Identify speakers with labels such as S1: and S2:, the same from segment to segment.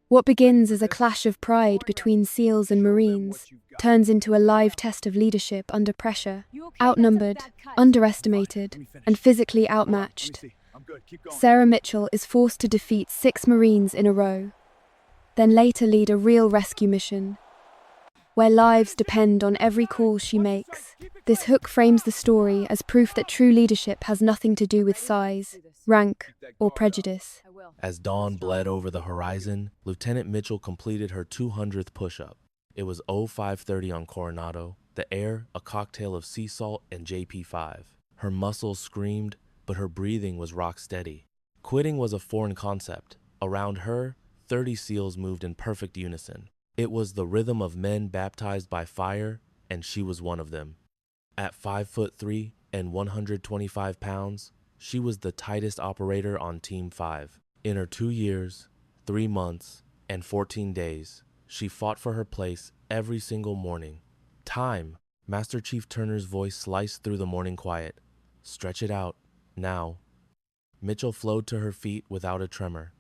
S1: What begins as a clash of pride between SEALs and Marines turns into a live test of leadership under pressure, outnumbered, underestimated, and physically outmatched. Sarah Mitchell is forced to defeat 6 Marines in a row, then later lead a real rescue mission, where lives depend on every call she makes. This hook frames the story as proof that true leadership has nothing to do with size, rank, or prejudice.
S2: As dawn bled over the horizon, Lieutenant Mitchell completed her 200th push-up. It was 0530 on Coronado, the air a cocktail of sea salt and JP5. Her muscles screamed, but her breathing was rock steady. Quitting was a foreign concept. Around her, 30 SEALs moved in perfect unison. It was the rhythm of men baptized by fire, and she was one of them. At 5'3" and 125 pounds, she was the tightest operator on Team 5. In her 2 years, 3 months, and 14 days, she fought for her place every single morning. Time! Master Chief Turner's voice sliced through the morning quiet. Stretch it out, now. Mitchell flowed to her feet without a tremor.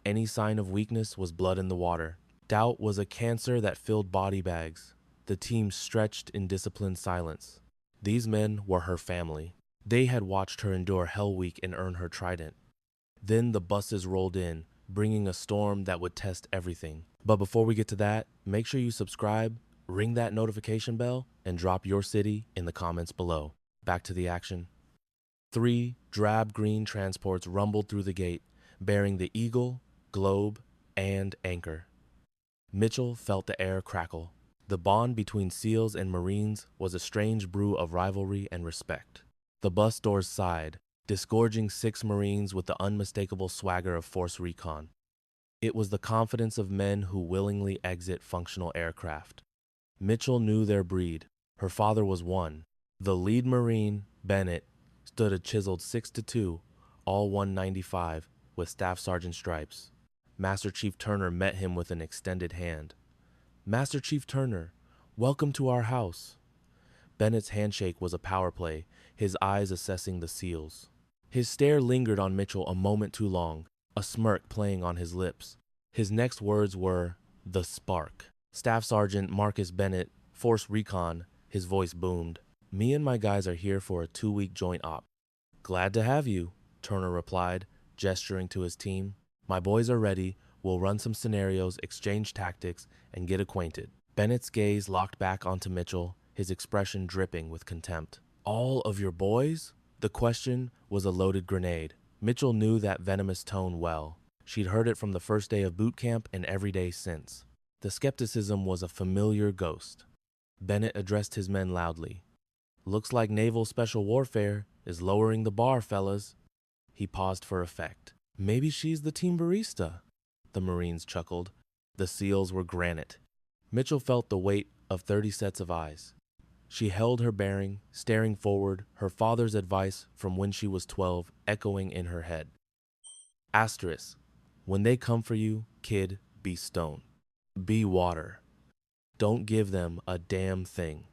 S2: Any sign of weakness was blood in the water. Doubt was a cancer that filled body bags. The team stretched in disciplined silence. These men were her family. They had watched her endure Hell Week and earn her trident. Then the buses rolled in, bringing a storm that would test everything. But before we get to that, make sure you subscribe, ring that notification bell, and drop your city in the comments below. Back to the action. 3 drab green transports rumbled through the gate, bearing the Eagle, Globe, and Anchor. Mitchell felt the air crackle. The bond between SEALs and Marines was a strange brew of rivalry and respect. The bus doors sighed, disgorging 6 Marines with the unmistakable swagger of Force Recon. It was the confidence of men who willingly exit functional aircraft. Mitchell knew their breed. Her father was one. The lead Marine, Bennett, stood a chiseled 6'2", all 195, with Staff Sergeant stripes. Master Chief Turner met him with an extended hand. Master Chief Turner, welcome to our house. Bennett's handshake was a power play, his eyes assessing the SEALs. His stare lingered on Mitchell a moment too long, a smirk playing on his lips. His next words were, "The spark." Staff Sergeant Marcus Bennett, Force Recon, his voice boomed. "Me and my guys are here for a 2-week joint op." "Glad to have you," Turner replied, gesturing to his team. "My boys are ready. We'll run some scenarios, exchange tactics, and get acquainted." Bennett's gaze locked back onto Mitchell, his expression dripping with contempt. "All of your boys?" The question was a loaded grenade. Mitchell knew that venomous tone well. She'd heard it from the first day of boot camp and every day since. The skepticism was a familiar ghost. Bennett addressed his men loudly. "Looks like naval special warfare is lowering the bar, fellas." He paused for effect. "Maybe she's the team barista." The Marines chuckled. The SEALs were granite. Mitchell felt the weight of 30 sets of eyes. She held her bearing, staring forward, her father's advice from when she was 12 echoing in her head. Asterisk. When they come for you, kid, be stone. Be water. Don't give them a damn thing.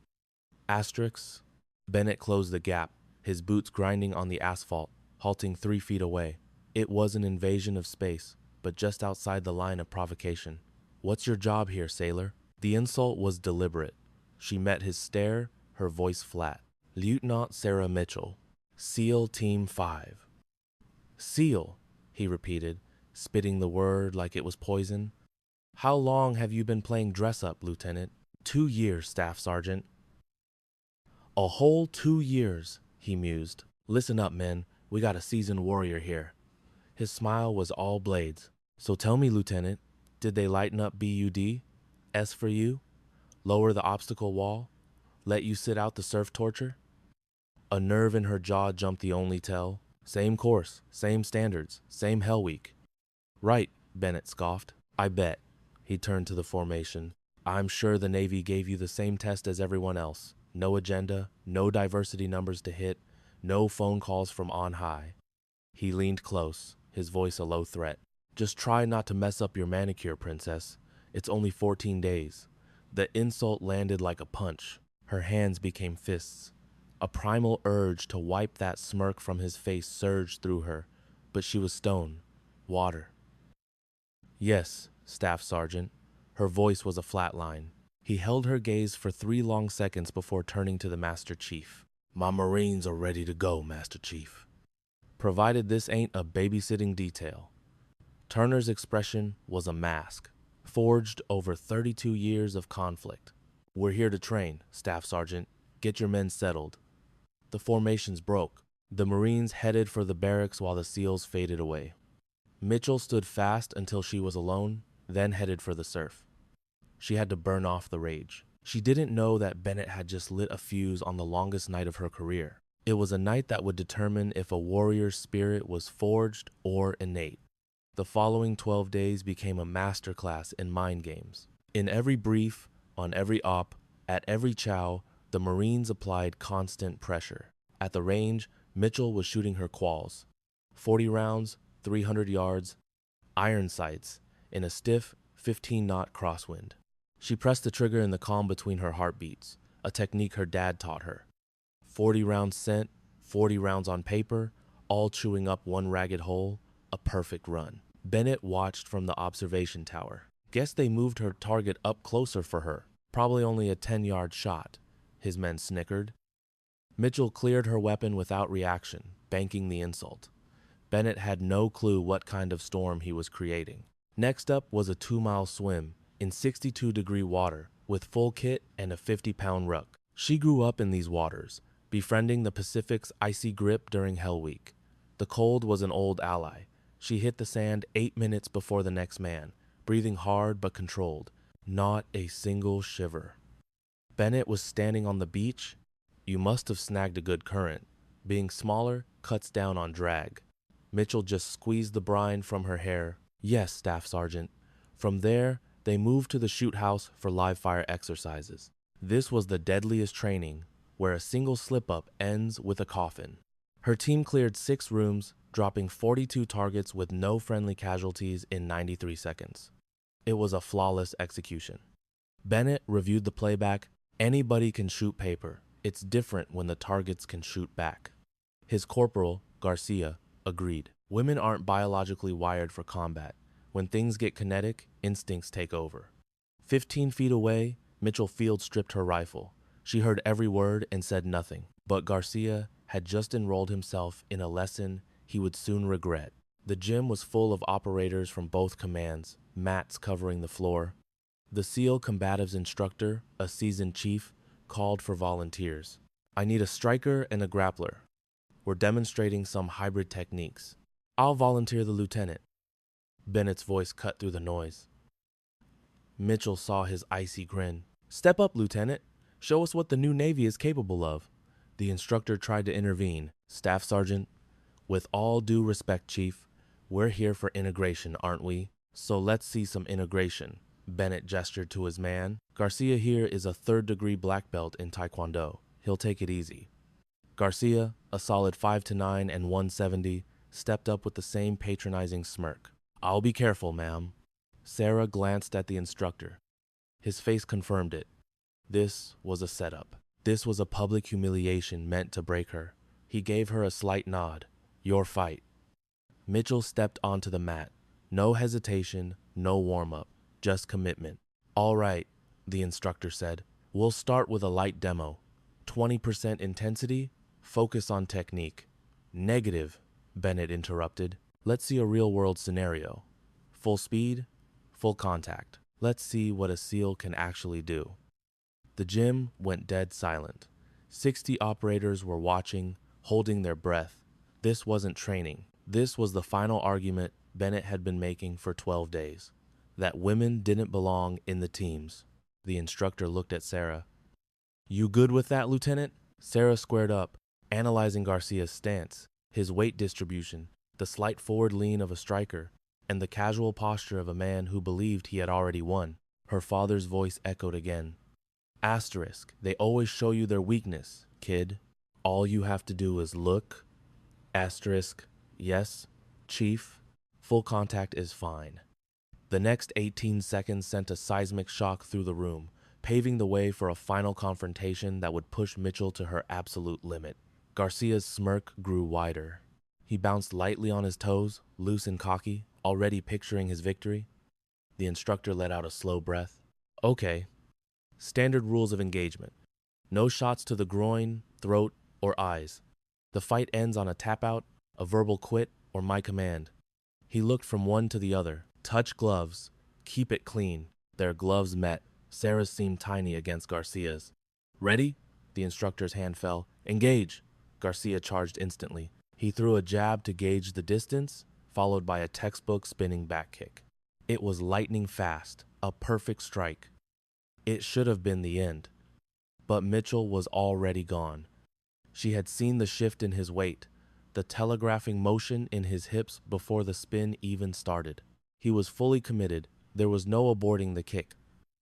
S2: Asterisk. Bennett closed the gap, his boots grinding on the asphalt, halting 3 feet away. It was an invasion of space, but just outside the line of provocation. "What's your job here, sailor?" The insult was deliberate. She met his stare, her voice flat. "Lieutenant Sarah Mitchell, SEAL Team 5. "SEAL," he repeated, spitting the word like it was poison. "How long have you been playing dress-up, Lieutenant?" 2 years, Staff Sergeant." "A whole 2 years," he mused. "Listen up, men. We got a seasoned warrior here." His smile was all blades. "So tell me, Lieutenant, did they lighten up BUD? S for you? Lower the obstacle wall? Let you sit out the surf torture?" A nerve in her jaw jumped the only tell. "Same course, same standards, same Hell Week." "Right," Bennett scoffed. "I bet." He turned to the formation. "I'm sure the Navy gave you the same test as everyone else. No agenda, no diversity numbers to hit, no phone calls from on high." He leaned close, his voice a low threat. "Just try not to mess up your manicure, Princess. It's only 14 days. The insult landed like a punch. Her hands became fists. A primal urge to wipe that smirk from his face surged through her, but she was stone, water. "Yes, Staff Sergeant. Her voice was a flat line. He held her gaze for 3 long seconds before turning to the Master Chief. My Marines are ready to go, Master Chief. Provided this ain't a babysitting detail. Turner's expression was a mask, forged over 32 years of conflict. We're here to train, Staff Sergeant. Get your men settled. The formations broke. The Marines headed for the barracks while the SEALs faded away. Mitchell stood fast until she was alone, then headed for the surf. She had to burn off the rage. She didn't know that Bennett had just lit a fuse on the longest night of her career. It was a night that would determine if a warrior's spirit was forged or innate. The following 12 days became a masterclass in mind games. In every brief, on every op, at every chow, the Marines applied constant pressure. At the range, Mitchell was shooting her quals. 40 rounds, 300 yards, iron sights, in a stiff 15-knot crosswind. She pressed the trigger in the calm between her heartbeats, a technique her dad taught her. 40 rounds sent, 40 rounds on paper, all chewing up one ragged hole, a perfect run. Bennett watched from the observation tower. Guess they moved her target up closer for her, probably only a 10-yard shot, his men snickered. Mitchell cleared her weapon without reaction, banking the insult. Bennett had no clue what kind of storm he was creating. Next up was a 2-mile swim in 62-degree water with full kit and a 50-pound ruck. She grew up in these waters, befriending the Pacific's icy grip during Hell Week. The cold was an old ally. She hit the sand 8 minutes before the next man, breathing hard but controlled, not a single shiver. Bennett was standing on the beach. You must have snagged a good current. Being smaller cuts down on drag. Mitchell just squeezed the brine from her hair. Yes, Staff Sergeant. From there, they moved to the shoot house for live fire exercises. This was the deadliest training, where a single slip-up ends with a coffin. Her team cleared 6 rooms, dropping 42 targets with no friendly casualties in 93 seconds. It was a flawless execution. Bennett reviewed the playback. Anybody can shoot paper. It's different when the targets can shoot back. His corporal, Garcia, agreed. Women aren't biologically wired for combat. When things get kinetic, instincts take over. 15 feet away, Mitchell field stripped her rifle. She heard every word and said nothing. But Garcia had just enrolled himself in a lesson he would soon regret. The gym was full of operators from both commands, mats covering the floor. The SEAL Combatives instructor, a seasoned chief, called for volunteers. I need a striker and a grappler. We're demonstrating some hybrid techniques. I'll volunteer the lieutenant. Bennett's voice cut through the noise. Mitchell saw his icy grin. Step up, Lieutenant. Show us what the new Navy is capable of. The instructor tried to intervene. Staff Sergeant, with all due respect, Chief, we're here for integration, aren't we? So let's see some integration. Bennett gestured to his man. Garcia here is a 3rd-degree black belt in Taekwondo. He'll take it easy. Garcia, a solid 5'9" and 170, stepped up with the same patronizing smirk. I'll be careful, ma'am. Sarah glanced at the instructor. His face confirmed it. This was a setup. This was a public humiliation meant to break her. He gave her a slight nod. Your fight. Mitchell stepped onto the mat. No hesitation, no warm-up, just commitment. All right, the instructor said. We'll start with a light demo. 20% intensity, focus on technique. Negative, Bennett interrupted. Let's see a real-world scenario. Full speed, full contact. Let's see what a SEAL can actually do. The gym went dead silent. 60 operators were watching, holding their breath. This wasn't training. This was the final argument Bennett had been making for 12 days. That women didn't belong in the teams. The instructor looked at Sarah. You good with that, Lieutenant? Sarah squared up, analyzing Garcia's stance, his weight distribution, the slight forward lean of a striker, and the casual posture of a man who believed he had already won. Her father's voice echoed again. Asterisk, they always show you their weakness, kid. All you have to do is look. Asterisk, yes, Chief, full contact is fine. The next 18 seconds sent a seismic shock through the room, paving the way for a final confrontation that would push Mitchell to her absolute limit. Garcia's smirk grew wider. He bounced lightly on his toes, loose and cocky, already picturing his victory. The instructor let out a slow breath. Okay. Standard rules of engagement. No shots to the groin, throat, or eyes. The fight ends on a tap out, a verbal quit, or my command. He looked from one to the other. Touch gloves. Keep it clean. Their gloves met. Sarah's seemed tiny against Garcia's. Ready? The instructor's hand fell. Engage! Garcia charged instantly. He threw a jab to gauge the distance, followed by a textbook spinning back kick. It was lightning fast, a perfect strike. It should have been the end. But Mitchell was already gone. She had seen the shift in his weight, the telegraphing motion in his hips before the spin even started. He was fully committed. There was no aborting the kick.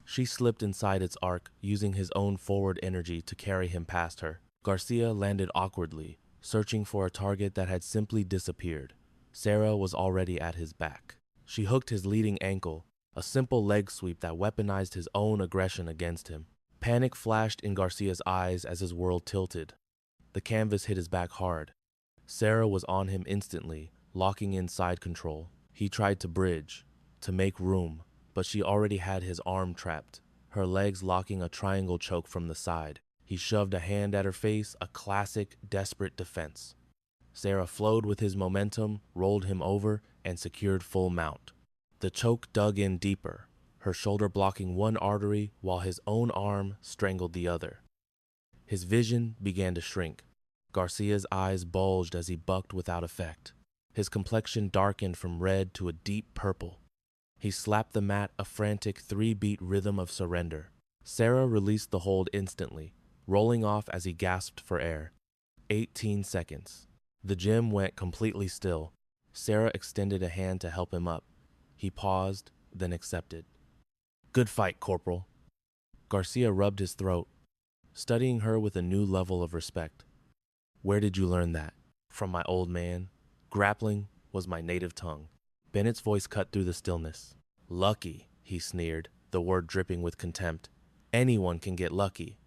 S2: She slipped inside its arc, using his own forward energy to carry him past her. Garcia landed awkwardly, searching for a target that had simply disappeared. Sarah was already at his back. She hooked his leading ankle, a simple leg sweep that weaponized his own aggression against him. Panic flashed in Garcia's eyes as his world tilted. The canvas hit his back hard. Sarah was on him instantly, locking in side control. He tried to bridge, to make room, but she already had his arm trapped, her legs locking a triangle choke from the side. He shoved a hand at her face, a classic, desperate defense. Sarah flowed with his momentum, rolled him over, and secured full mount. The choke dug in deeper, her shoulder blocking one artery while his own arm strangled the other. His vision began to shrink. Garcia's eyes bulged as he bucked without effect. His complexion darkened from red to a deep purple. He slapped the mat, a frantic 3-beat rhythm of surrender. Sarah released the hold instantly, rolling off as he gasped for air. 18 seconds. The gym went completely still. Sarah extended a hand to help him up. He paused, then accepted. Good fight, Corporal. Garcia rubbed his throat, studying her with a new level of respect. Where did you learn that? From my old man. Grappling was my native tongue. Bennett's voice cut through the stillness. Lucky, he sneered, the word dripping with contempt. Anyone can get lucky.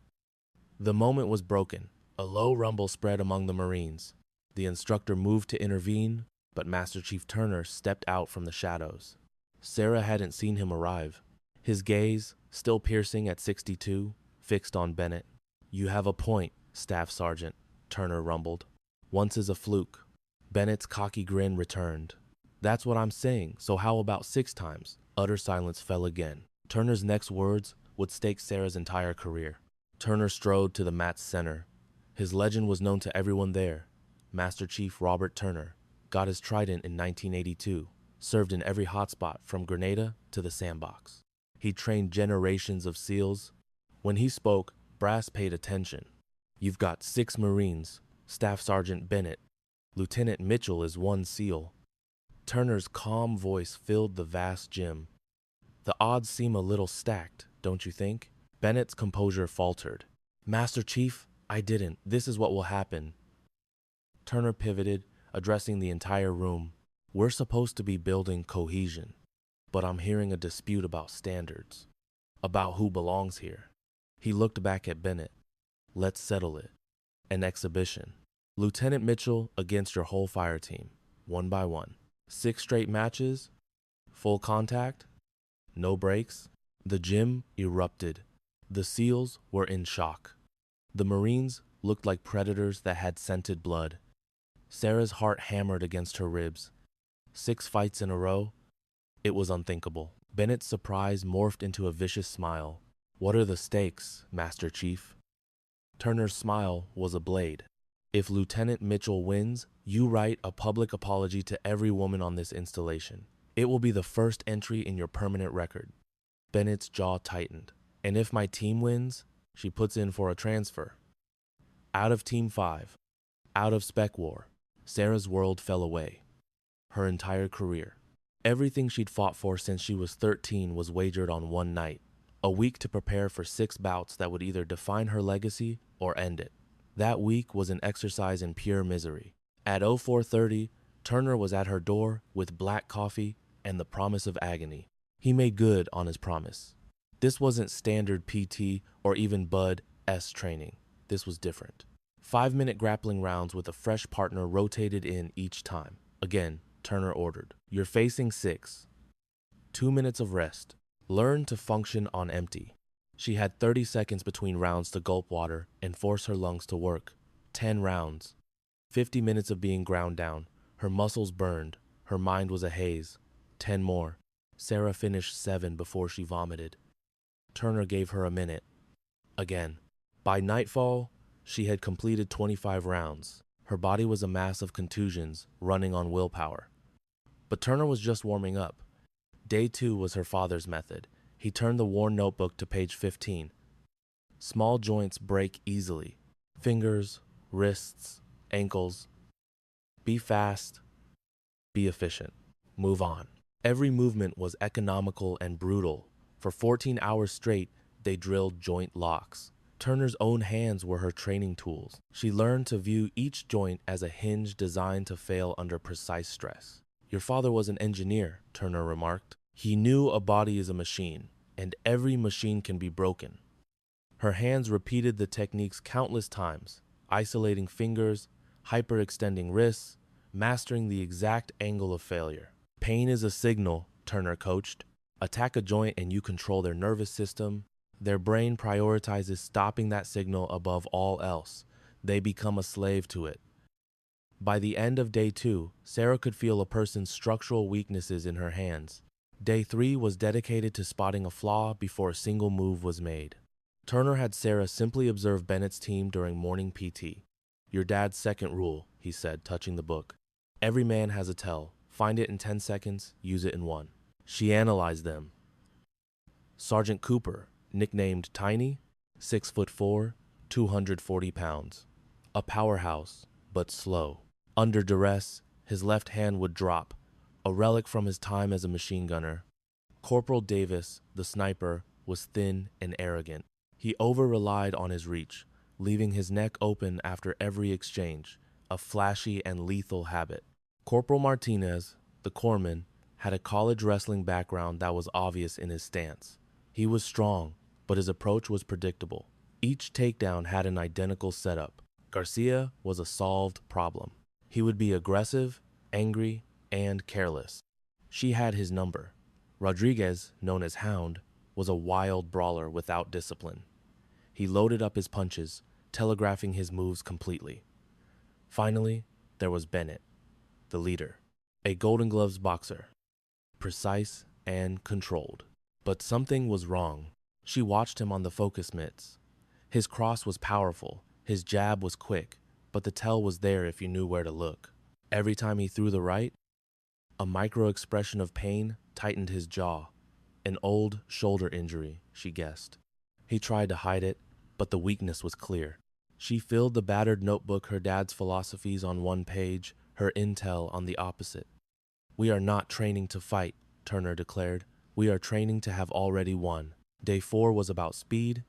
S2: The moment was broken. A low rumble spread among the Marines. The instructor moved to intervene, but Master Chief Turner stepped out from the shadows. Sarah hadn't seen him arrive. His gaze, still piercing at 62, fixed on Bennett. You have a point, Staff Sergeant, Turner rumbled. Once is a fluke. Bennett's cocky grin returned. That's what I'm saying, so how about 6 times? Utter silence fell again. Turner's next words would stake Sarah's entire career. Turner strode to the mat's center. His legend was known to everyone there. Master Chief Robert Turner got his trident in 1982, served in every hotspot from Grenada to the sandbox. He trained generations of SEALs. When he spoke, brass paid attention. You've got 6 Marines, Staff Sergeant Bennett. Lieutenant Mitchell is 1 SEAL. Turner's calm voice filled the vast gym. The odds seem a little stacked, don't you think? Bennett's composure faltered. Master Chief, I didn't. This is what will happen. Turner pivoted, addressing the entire room. We're supposed to be building cohesion, but I'm hearing a dispute about standards, about who belongs here. He looked back at Bennett. Let's settle it. An exhibition. Lieutenant Mitchell against your whole fire team, 1 by 1. 6 straight matches, full contact, no breaks. The gym erupted. The SEALs were in shock. The Marines looked like predators that had scented blood. Sarah's heart hammered against her ribs. 6 fights in a row? It was unthinkable. Bennett's surprise morphed into a vicious smile. What are the stakes, Master Chief? Turner's smile was a blade. If Lieutenant Mitchell wins, you write a public apology to every woman on this installation. It will be the first entry in your permanent record. Bennett's jaw tightened. And if my team wins, she puts in for a transfer. Out of Team 5. Out of Spec War. Sarah's world fell away. Her entire career. Everything she'd fought for since she was 13 was wagered on one night. A week to prepare for 6 bouts that would either define her legacy or end it. That week was an exercise in pure misery. At 04:30, Turner was at her door with black coffee and the promise of agony. He made good on his promise. This wasn't standard PT or even Bud S training. This was different. 5-minute grappling rounds with a fresh partner rotated in each time. Again, Turner ordered. You're facing 6. 2 minutes of rest. Learn to function on empty. She had 30 seconds between rounds to gulp water and force her lungs to work. 10 rounds. 50 minutes of being ground down. Her muscles burned. Her mind was a haze. 10 more. Sarah finished 7 before she vomited. Turner gave her a minute. Again. By nightfall, she had completed 25 rounds. Her body was a mass of contusions running on willpower. But Turner was just warming up. Day 2 was her father's method. He turned the worn notebook to page 15. Small joints break easily. Fingers, wrists, ankles. Be fast. Be efficient. Move on. Every movement was economical and brutal. For 14 hours straight, they drilled joint locks. Turner's own hands were her training tools. She learned to view each joint as a hinge designed to fail under precise stress. Your father was an engineer, Turner remarked. He knew a body is a machine, and every machine can be broken. Her hands repeated the techniques countless times, isolating fingers, hyperextending wrists, mastering the exact angle of failure. Pain is a signal, Turner coached. Attack a joint and you control their nervous system. Their brain prioritizes stopping that signal above all else. They become a slave to it. By the end of day 2, Sarah could feel a person's structural weaknesses in her hands. Day 3 was dedicated to spotting a flaw before a single move was made. Turner had Sarah simply observe Bennett's team during morning PT. Your dad's second rule, he said, touching the book. Every man has a tell. Find it in 10 seconds, use it in 1. She analyzed them. Sergeant Cooper, nicknamed Tiny, 6'4", 240 pounds. A powerhouse, but slow. Under duress, his left hand would drop, a relic from his time as a machine gunner. Corporal Davis, the sniper, was thin and arrogant. He over-relied on his reach, leaving his neck open after every exchange, a flashy and lethal habit. Corporal Martinez, the corpsman, had a college wrestling background that was obvious in his stance. He was strong, but his approach was predictable. Each takedown had an identical setup. Garcia was a solved problem. He would be aggressive, angry, and careless. She had his number. Rodriguez, known as Hound, was a wild brawler without discipline. He loaded up his punches, telegraphing his moves completely. Finally, there was Bennett, the leader, a Golden Gloves boxer, precise and controlled. But something was wrong. She watched him on the focus mitts. His cross was powerful, his jab was quick, but the tell was there if you knew where to look. Every time he threw the right, a micro-expression of pain tightened his jaw. An old shoulder injury, she guessed. He tried to hide it, but the weakness was clear. She filled the battered notebook, her dad's philosophies on one page, her intel on the opposite. We are not training to fight, Turner declared. We are training to have already won. Day 4 was about speed.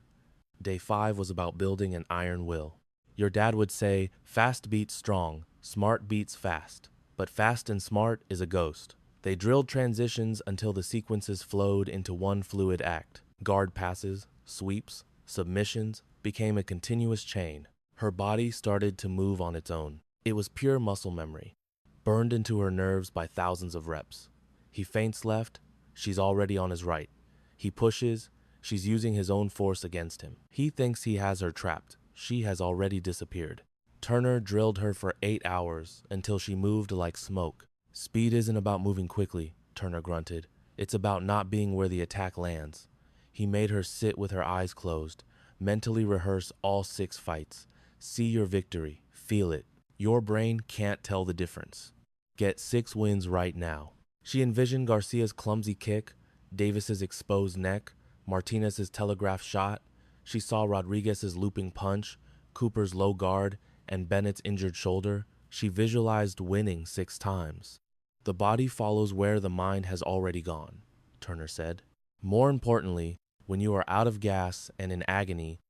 S2: Day 5 was about building an iron will. Your dad would say, fast beats strong, smart beats fast. But fast and smart is a ghost. They drilled transitions until the sequences flowed into one fluid act. Guard passes, sweeps, submissions became a continuous chain. Her body started to move on its own. It was pure muscle memory, burned into her nerves by thousands of reps. He feints left, she's already on his right. He pushes, she's using his own force against him. He thinks he has her trapped. She has already disappeared. Turner drilled her for 8 hours until she moved like smoke. Speed isn't about moving quickly, Turner grunted. It's about not being where the attack lands. He made her sit with her eyes closed, mentally rehearse all 6 fights. See your victory. Feel it. Your brain can't tell the difference. Get 6 wins right now. She envisioned Garcia's clumsy kick, Davis's exposed neck, Martinez's telegraph shot. She saw Rodriguez's looping punch, Cooper's low guard, and Bennett's injured shoulder. She visualized winning 6 times. The body follows where the mind has already gone, Turner said. More importantly, when you are out of gas and in agony,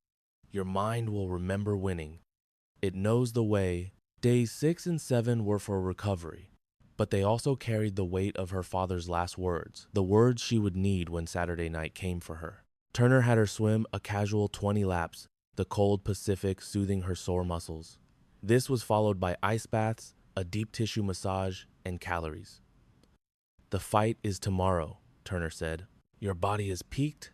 S2: your mind will remember winning. It knows the way. Days 6 and 7 were for recovery, but they also carried the weight of her father's last words, the words she would need when Saturday night came for her. Turner had her swim a casual 20 laps, the cold Pacific soothing her sore muscles. This was followed by ice baths, a deep tissue massage, and calories. The fight is tomorrow, Turner said. Your body is peaked.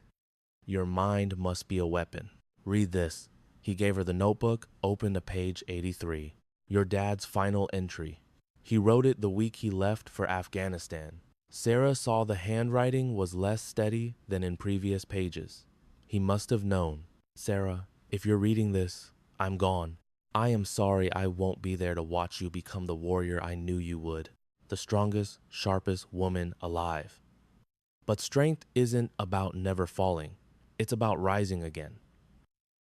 S2: Your mind must be a weapon. Read this. He gave her the notebook, opened to page 83. Your dad's final entry. He wrote it the week he left for Afghanistan. Sarah saw the handwriting was less steady than in previous pages. He must have known. Sarah, if you're reading this, I'm gone. I am sorry I won't be there to watch you become the warrior I knew you would. The strongest, sharpest woman alive. But strength isn't about never falling. It's about rising again.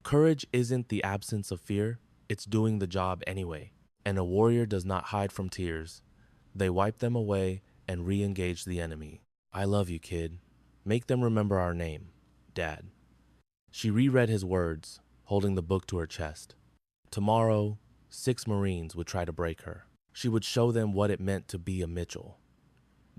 S2: Courage isn't the absence of fear. It's doing the job anyway. And a warrior does not hide from tears. They wipe them away and re-engage the enemy. I love you, kid. Make them remember our name, Dad. She reread his words, holding the book to her chest. Tomorrow, 6 Marines would try to break her. She would show them what it meant to be a Mitchell.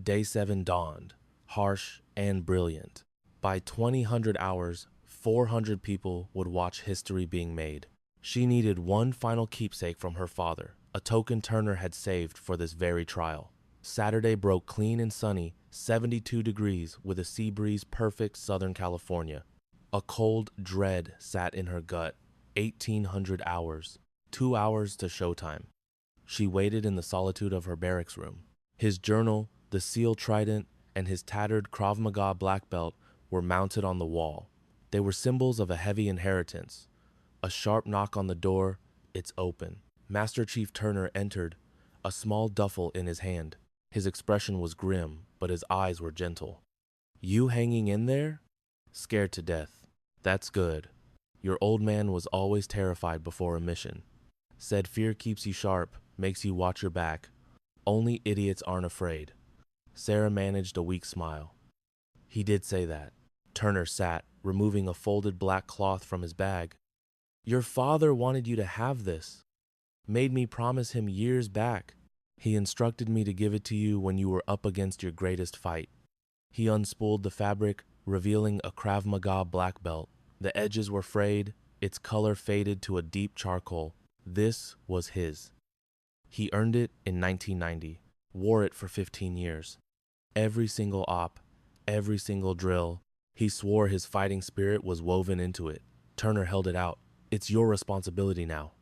S2: Day 7 dawned, harsh and brilliant. By 2000 hours, 400 people would watch history being made. She needed one final keepsake from her father, a token Turner had saved for this very trial. Saturday broke clean and sunny, 72 degrees with a sea breeze, perfect Southern California. A cold dread sat in her gut. 1800 hours, 2 hours to showtime. She waited in the solitude of her barracks room. His journal, the SEAL trident, and his tattered Krav Maga black belt were mounted on the wall. They were symbols of a heavy inheritance. A sharp knock on the door, it's open. Master Chief Turner entered, a small duffel in his hand. His expression was grim, but his eyes were gentle. You hanging in there? Scared to death. That's good. Your old man was always terrified before a mission. Said fear keeps you sharp, makes you watch your back. Only idiots aren't afraid. Sarah managed a weak smile. He did say that. Turner sat, removing a folded black cloth from his bag. Your father wanted you to have this. Made me promise him years back. He instructed me to give it to you when you were up against your greatest fight. He unspooled the fabric, revealing a Krav Maga black belt. The edges were frayed, its color faded to a deep charcoal. This was his. He earned it in 1990, wore it for 15 years. Every single op, every single drill, he swore his fighting spirit was woven into it. Turner held it out. It's your responsibility now.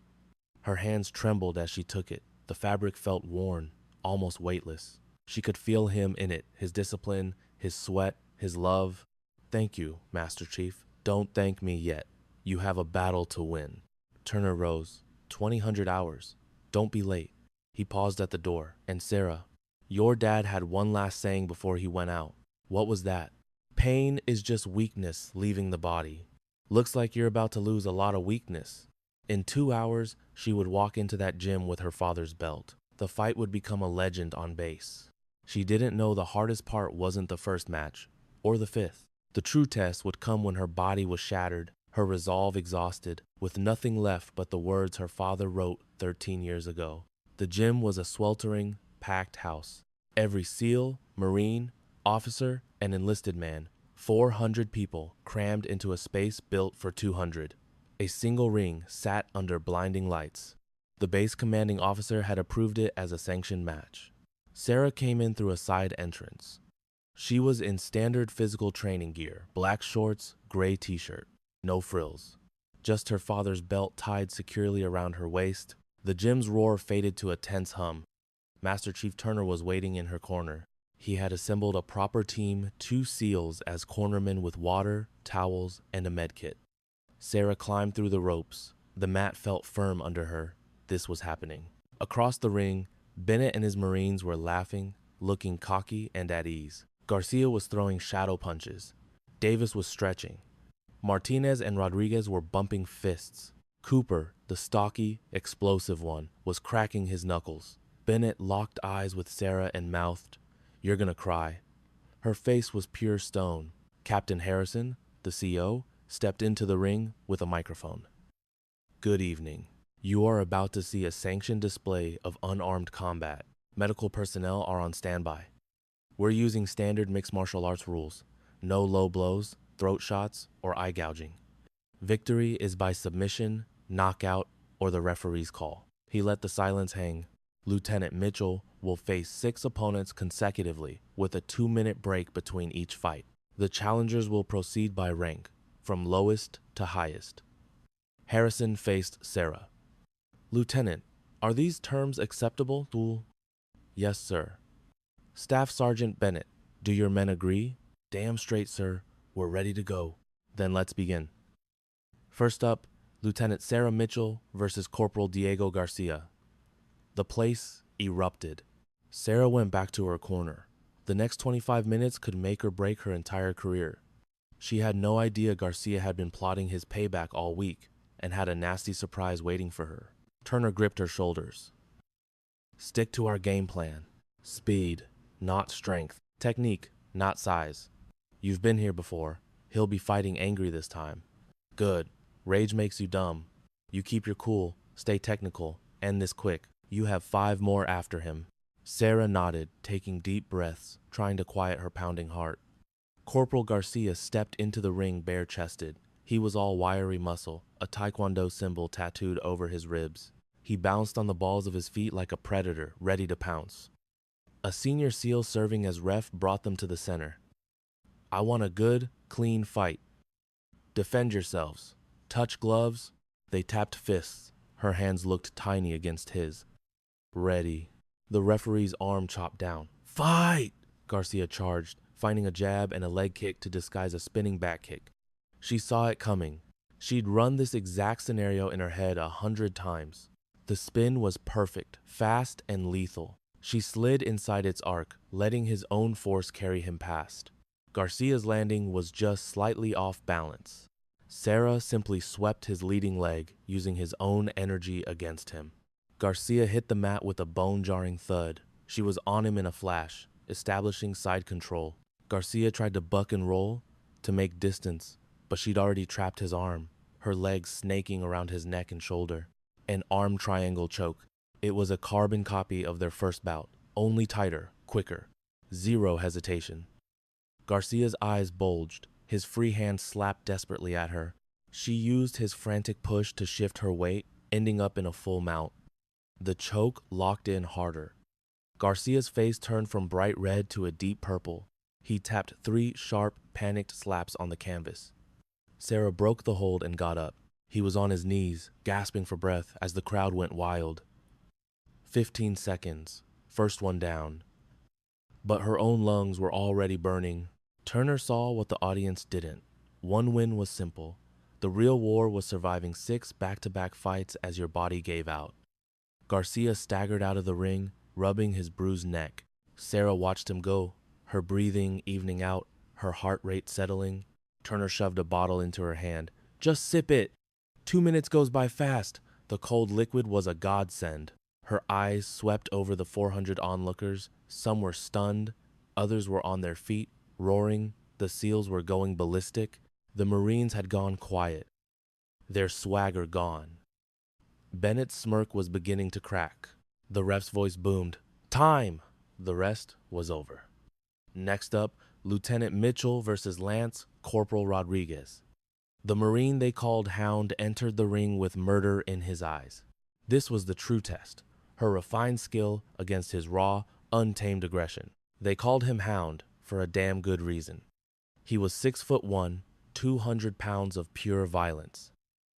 S2: Her hands trembled as she took it. The fabric felt worn, almost weightless. She could feel him in it, his discipline, his sweat, his love. Thank you, Master Chief. Don't thank me yet. You have a battle to win. Turner rose. 2000 hours. Don't be late. He paused at the door. And Sarah, your dad had one last saying before he went out. What was that? Pain is just weakness leaving the body. Looks like you're about to lose a lot of weakness. In 2 hours, she would walk into that gym with her father's belt. The fight would become a legend on base. She didn't know the hardest part wasn't the first match, or the 5th. The true test would come when her body was shattered, her resolve exhausted, with nothing left but the words her father wrote 13 years ago. The gym was a sweltering, packed house. Every SEAL, Marine, officer, and enlisted man, 400 people crammed into a space built for 200. A single ring sat under blinding lights. The base commanding officer had approved it as a sanctioned match. Sarah came in through a side entrance. She was in standard physical training gear, black shorts, gray t-shirt, no frills. Just her father's belt tied securely around her waist. The gym's roar faded to a tense hum. Master Chief Turner was waiting in her corner. He had assembled a proper team, 2 SEALs as cornermen with water, towels, and a medkit. Sarah climbed through the ropes. The mat felt firm under her. This was happening. Across the ring, Bennett and his Marines were laughing, looking cocky and at ease. Garcia was throwing shadow punches. Davis was stretching. Martinez and Rodriguez were bumping fists. Cooper, the stocky, explosive one, was cracking his knuckles. Bennett locked eyes with Sarah and mouthed, "You're gonna cry." Her face was pure stone. Captain Harrison, the CO, stepped into the ring with a microphone. Good evening. You are about to see a sanctioned display of unarmed combat. Medical personnel are on standby. We're using standard mixed martial arts rules. No low blows, throat shots, or eye gouging. Victory is by submission, knockout, or the referee's call. He let the silence hang. Lieutenant Mitchell will face 6 opponents consecutively, with a 2-minute break between each fight. The challengers will proceed by rank, from lowest to highest. Harrison faced Sarah. Lieutenant, are these terms acceptable? Yes, sir. Staff Sergeant Bennett, do your men agree? Damn straight, sir. We're ready to go. Then let's begin. First up, Lieutenant Sarah Mitchell versus Corporal Diego Garcia. The place erupted. Sarah went back to her corner. The next 25 minutes could make or break her entire career. She had no idea Garcia had been plotting his payback all week and had a nasty surprise waiting for her. Turner gripped her shoulders. Stick to our game plan. Speed, not strength. Technique, not size. You've been here before. He'll be fighting angry this time. Good. Rage makes you dumb. You keep your cool, stay technical, end this quick. You have 5 more after him. Sarah nodded, taking deep breaths, trying to quiet her pounding heart. Corporal Garcia stepped into the ring bare-chested. He was all wiry muscle, a taekwondo symbol tattooed over his ribs. He bounced on the balls of his feet like a predator, ready to pounce. A senior SEAL serving as ref brought them to the center. I want a good, clean fight. Defend yourselves. Touch gloves. They tapped fists. Her hands looked tiny against his. Ready. The referee's arm chopped down. Fight! Garcia charged, finding a jab and a leg kick to disguise a spinning back kick. She saw it coming. She'd run this exact scenario in her head 100 times. The spin was perfect, fast, and lethal. She slid inside its arc, letting his own force carry him past. Garcia's landing was just slightly off balance. Sarah simply swept his leading leg, using his own energy against him. Garcia hit the mat with a bone-jarring thud. She was on him in a flash, establishing side control. Garcia tried to buck and roll to make distance, but she'd already trapped his arm, her legs snaking around his neck and shoulder. An arm triangle choke. It was a carbon copy of their first bout, only tighter, quicker. Zero hesitation. Garcia's eyes bulged. His free hand slapped desperately at her. She used his frantic push to shift her weight, ending up in a full mount. The choke locked in harder. Garcia's face turned from bright red to a deep purple. He tapped 3 sharp, panicked slaps on the canvas. Sarah broke the hold and got up. He was on his knees, gasping for breath as the crowd went wild. 15 seconds. First one down. But her own lungs were already burning. Turner saw what the audience didn't. One win was simple. The real war was surviving 6 back-to-back fights as your body gave out. Garcia staggered out of the ring, rubbing his bruised neck. Sarah watched him go, her breathing evening out, her heart rate settling. Turner shoved a bottle into her hand. Just sip it. 2 minutes goes by fast. The cold liquid was a godsend. Her eyes swept over the 400 onlookers. Some were stunned. Others were on their feet, roaring. The SEALs were going ballistic. The Marines had gone quiet. Their swagger gone. Bennett's smirk was beginning to crack. The ref's voice boomed. Time! The rest was over. Next up, Lieutenant Mitchell versus Lance Corporal Rodriguez. The Marine they called Hound entered the ring with murder in his eyes. This was the true test, her refined skill against his raw, untamed aggression. They called him Hound for a damn good reason. He was 6'1", 200 pounds of pure violence.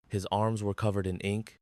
S2: His arms were covered in ink,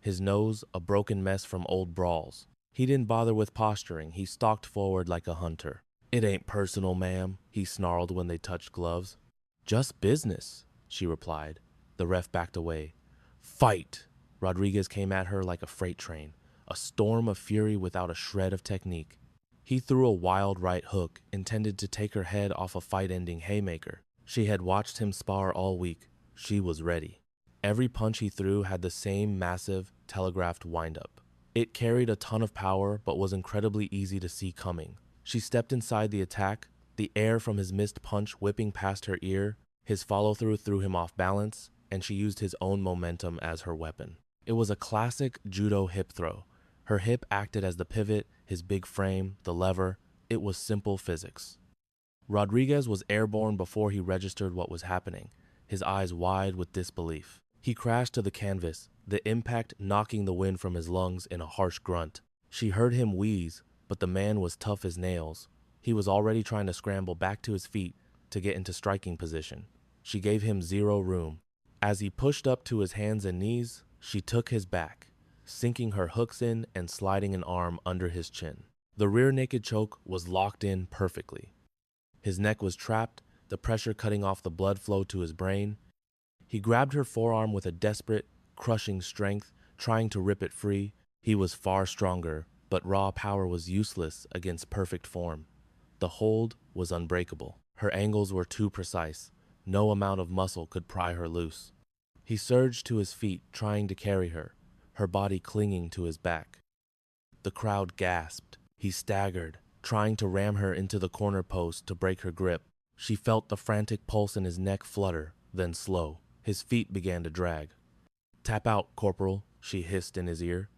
S2: his nose a broken mess from old brawls. He didn't bother with posturing, he stalked forward like a hunter. It ain't personal, ma'am, he snarled when they touched gloves. Just business, she replied. The ref backed away. Fight! Rodriguez came at her like a freight train, a storm of fury without a shred of technique. He threw a wild right hook, intended to take her head off a fight-ending haymaker. She had watched him spar all week. She was ready. Every punch he threw had the same massive, telegraphed wind-up. It carried a ton of power, but was incredibly easy to see coming. She stepped inside the attack, the air from his missed punch whipping past her ear. His follow-through threw him off balance, and she used his own momentum as her weapon. It was a classic judo hip throw. Her hip acted as the pivot, his big frame, the lever. It was simple physics. Rodriguez was airborne before he registered what was happening, his eyes wide with disbelief. He crashed to the canvas, the impact knocking the wind from his lungs in a harsh grunt. She heard him wheeze, but the man was tough as nails. He was already trying to scramble back to his feet to get into striking position. She gave him zero room. As he pushed up to his hands and knees, she took his back, sinking her hooks in and sliding an arm under his chin. The rear naked choke was locked in perfectly. His neck was trapped, the pressure cutting off the blood flow to his brain. He grabbed her forearm with a desperate, crushing strength, trying to rip it free. He was far stronger, but raw power was useless against perfect form. The hold was unbreakable. Her angles were too precise. No amount of muscle could pry her loose. He surged to his feet, trying to carry her, her body clinging to his back. The crowd gasped. He staggered, trying to ram her into the corner post to break her grip. She felt the frantic pulse in his neck flutter, then slow. His feet began to drag. "Tap out, Corporal," she hissed in his ear.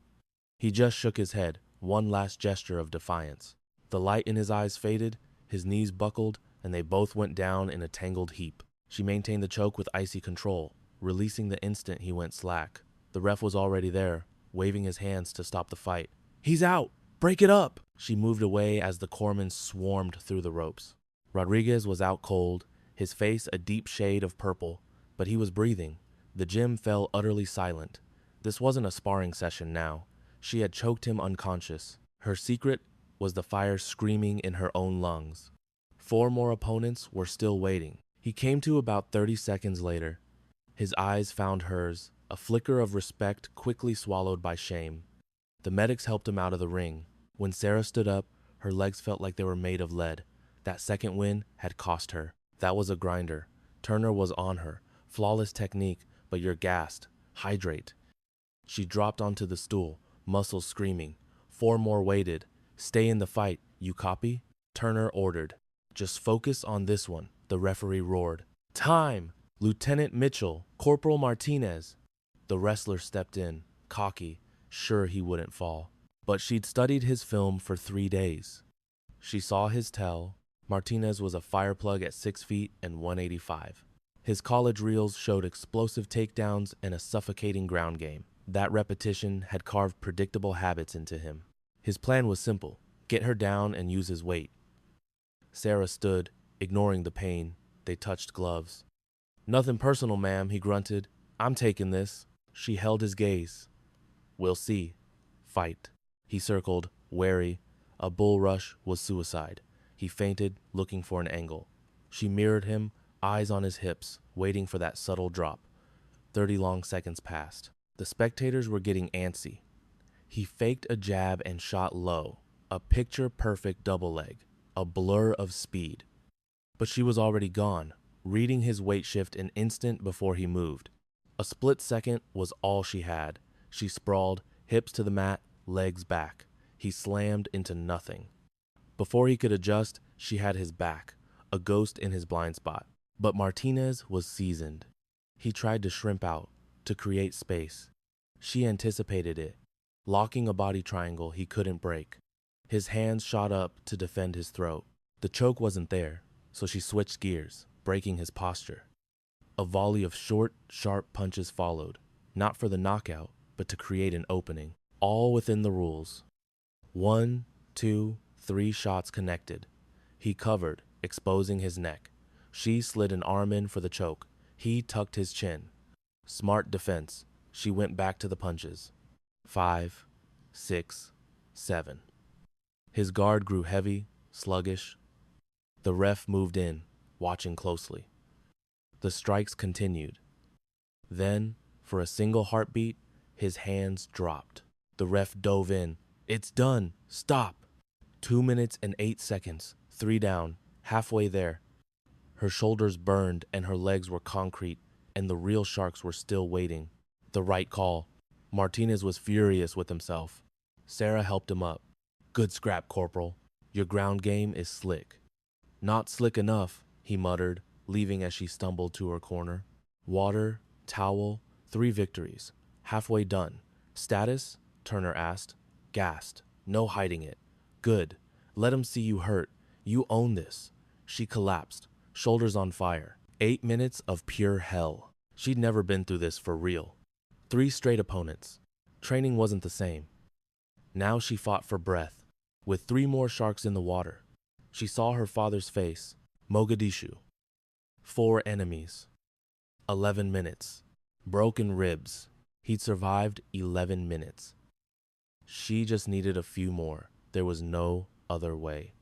S2: He just shook his head, one last gesture of defiance. The light in his eyes faded, his knees buckled, and they both went down in a tangled heap. She maintained the choke with icy control, releasing the instant he went slack. The ref was already there, waving his hands to stop the fight. "He's out! Break it up!" She moved away as the corpsmen swarmed through the ropes. Rodriguez was out cold, his face a deep shade of purple, but he was breathing. The gym fell utterly silent. This wasn't a sparring session now. She had choked him unconscious. Her secret was the fire screaming in her own lungs. 4 more opponents were still waiting. He came to about 30 seconds later. His eyes found hers, a flicker of respect quickly swallowed by shame. The medics helped him out of the ring. When Sarah stood up, her legs felt like they were made of lead. That second win had cost her. That was a grinder. Turner was on her. Flawless technique, but you're gassed. Hydrate. She dropped onto the stool, muscles screaming. 4 more waited. "Stay in the fight, you copy?" Turner ordered. "Just focus on this one," the referee roared. "Time! Lieutenant Mitchell, Corporal Martinez." The wrestler stepped in, cocky, sure he wouldn't fall. But she'd studied his film for 3 days. She saw his tell. Martinez was a fireplug at 6 feet and 185. His college reels showed explosive takedowns and a suffocating ground game. That repetition had carved predictable habits into him. His plan was simple: get her down and use his weight. Sarah stood, ignoring the pain. They touched gloves. "Nothing personal, ma'am," he grunted. "I'm taking this." She held his gaze. "We'll see. Fight." He circled, wary. A bull rush was suicide. He feinted, looking for an angle. She mirrored him, eyes on his hips, waiting for that subtle drop. 30 long seconds passed. The spectators were getting antsy. He faked a jab and shot low, a picture-perfect double leg, a blur of speed. But she was already gone, reading his weight shift an instant before he moved. A split second was all she had. She sprawled, hips to the mat, legs back. He slammed into nothing. Before he could adjust, she had his back, a ghost in his blind spot. But Martinez was seasoned. He tried to shrimp out, to create space. She anticipated it, locking a body triangle he couldn't break. His hands shot up to defend his throat. The choke wasn't there, so she switched gears, breaking his posture. A volley of short, sharp punches followed, not for the knockout, but to create an opening, all within the rules. 1, 2, 3 shots connected. He covered, exposing his neck. She slid an arm in for the choke. He tucked his chin. Smart defense. She went back to the punches. 5, 6, 7. His guard grew heavy, sluggish. The ref moved in, watching closely. The strikes continued. Then, for a single heartbeat, his hands dropped. The ref dove in. "It's done. Stop." 2 minutes and 8 seconds. 3 down. Halfway there. Her shoulders burned and her legs were concrete, and the real sharks were still waiting. The right call. Martinez was furious with himself. Sarah helped him up. "Good scrap, Corporal. Your ground game is slick." "Not slick enough," he muttered, leaving as she stumbled to her corner. Water, towel, 3 victories. Halfway done. "Status?" Turner asked. Gassed. "No hiding it." "Good. Let him see you hurt. You own this." She collapsed, shoulders on fire. 8 minutes of pure hell. She'd never been through this for real. 3 straight opponents. Training wasn't the same. Now she fought for breath, with 3 more sharks in the water. She saw her father's face. Mogadishu. 4 enemies. 11 minutes. Broken ribs. He'd survived 11 minutes. She just needed a few more. There was no other way.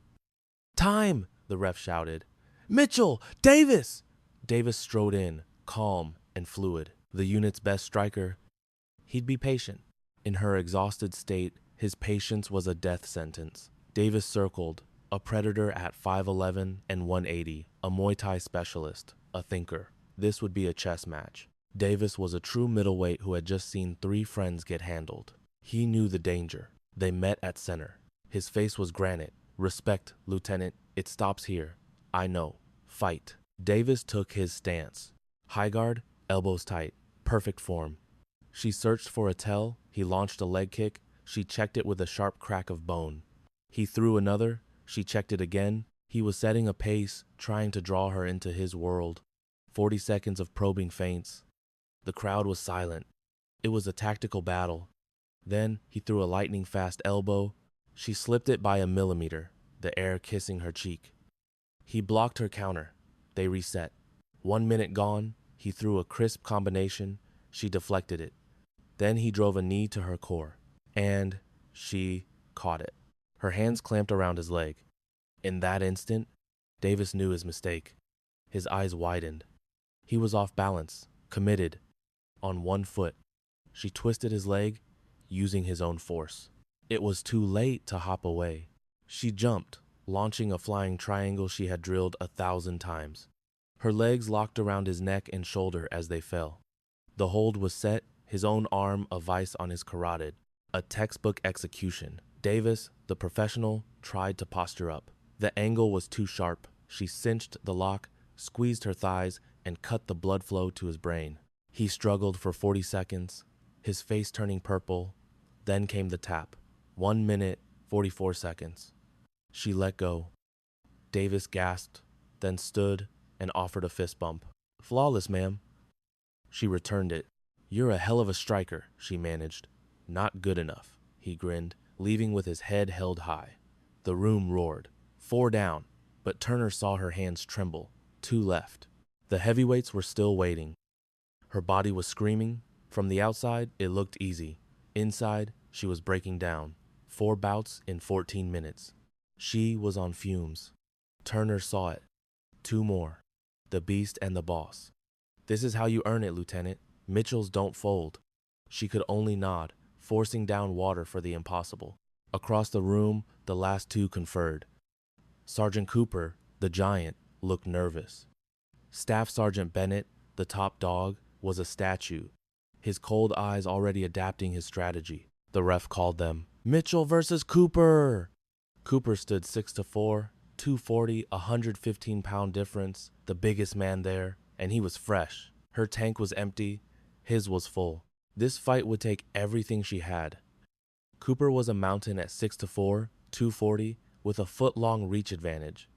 S2: Time! The ref shouted. Mitchell! Davis! Davis strode in, calm and fluid. The unit's best striker. He'd be patient. In her exhausted state, his patience was a death sentence. Davis circled, a predator at 5'11 and 180, a Muay Thai specialist, a thinker. This would be a chess match. Davis was a true middleweight who had just seen 3 friends get handled. He knew the danger. They met at center. His face was granite. Respect, Lieutenant. It stops here. I know. Fight. Davis took his stance. High guard, elbows tight. Perfect form. She searched for a tell. He launched a leg kick. She checked it with a sharp crack of bone. He threw another. She checked it again. He was setting a pace, trying to draw her into his world. 40 seconds of probing feints. The crowd was silent. It was a tactical battle. Then he threw a lightning-fast elbow. She slipped it by a millimeter, the air kissing her cheek. He blocked her counter. They reset. 1 minute gone, he threw a crisp combination. She deflected it. Then he drove a knee to her core. And she caught it. Her hands clamped around his leg. In that instant, Davis knew his mistake. His eyes widened. He was off balance, committed, on one foot. She twisted his leg, using his own force. It was too late to hop away. She jumped, launching a flying triangle she had drilled 1,000 times. Her legs locked around his neck and shoulder as they fell. The hold was set, his own arm a vice on his carotid. A textbook execution. Davis, the professional, tried to posture up. The angle was too sharp. She cinched the lock, squeezed her thighs, and cut the blood flow to his brain. He struggled for 40 seconds, his face turning purple. Then came the tap. 1 minute, 44 seconds. She let go. Davis gasped, then stood and offered a fist bump. Flawless, ma'am. She returned it. You're a hell of a striker, she managed. Not good enough, he grinned, leaving with his head held high. The room roared. 4 down, but Turner saw her hands tremble. 2 left. The heavyweights were still waiting. Her body was screaming. From the outside, it looked easy. Inside, she was breaking down. 4 bouts in 14 minutes. She was on fumes. Turner saw it. 2 more. The Beast and the Boss. This is how you earn it, Lieutenant. Mitchells don't fold. She could only nod, forcing down water for the impossible. Across the room, the last 2 conferred. Sergeant Cooper, the giant, looked nervous. Staff Sergeant Bennett, the top dog, was a statue, his cold eyes already adapting his strategy. The ref called them, Mitchell versus Cooper! Cooper stood 6'4", 240, 115-pound difference, the biggest man there, and he was fresh. Her tank was empty, his was full. This fight would take everything she had. Cooper was a mountain at 6'4", 240, with a foot-long reach advantage.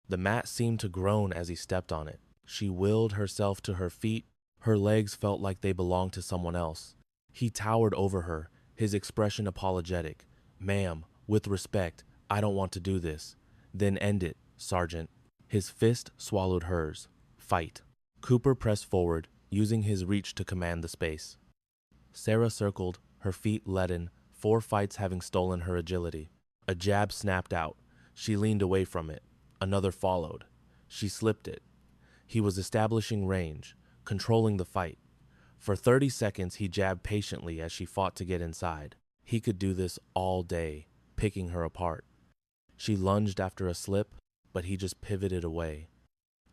S2: The mat seemed to groan as he stepped on it. She willed herself to her feet. Her legs felt like they belonged to someone else. He towered over her, his expression apologetic. Ma'am, with respect, I don't want to do this. Then end it, Sergeant. His fist swallowed hers. Fight. Cooper pressed forward, using his reach to command the space. Sarah circled, her feet leaden, 4 fights having stolen her agility. A jab snapped out. She leaned away from it. Another followed. She slipped it. He was establishing range, controlling the fight. For 30 seconds, he jabbed patiently as she fought to get inside. He could do this all day, picking her apart. She lunged after a slip, but he just pivoted away.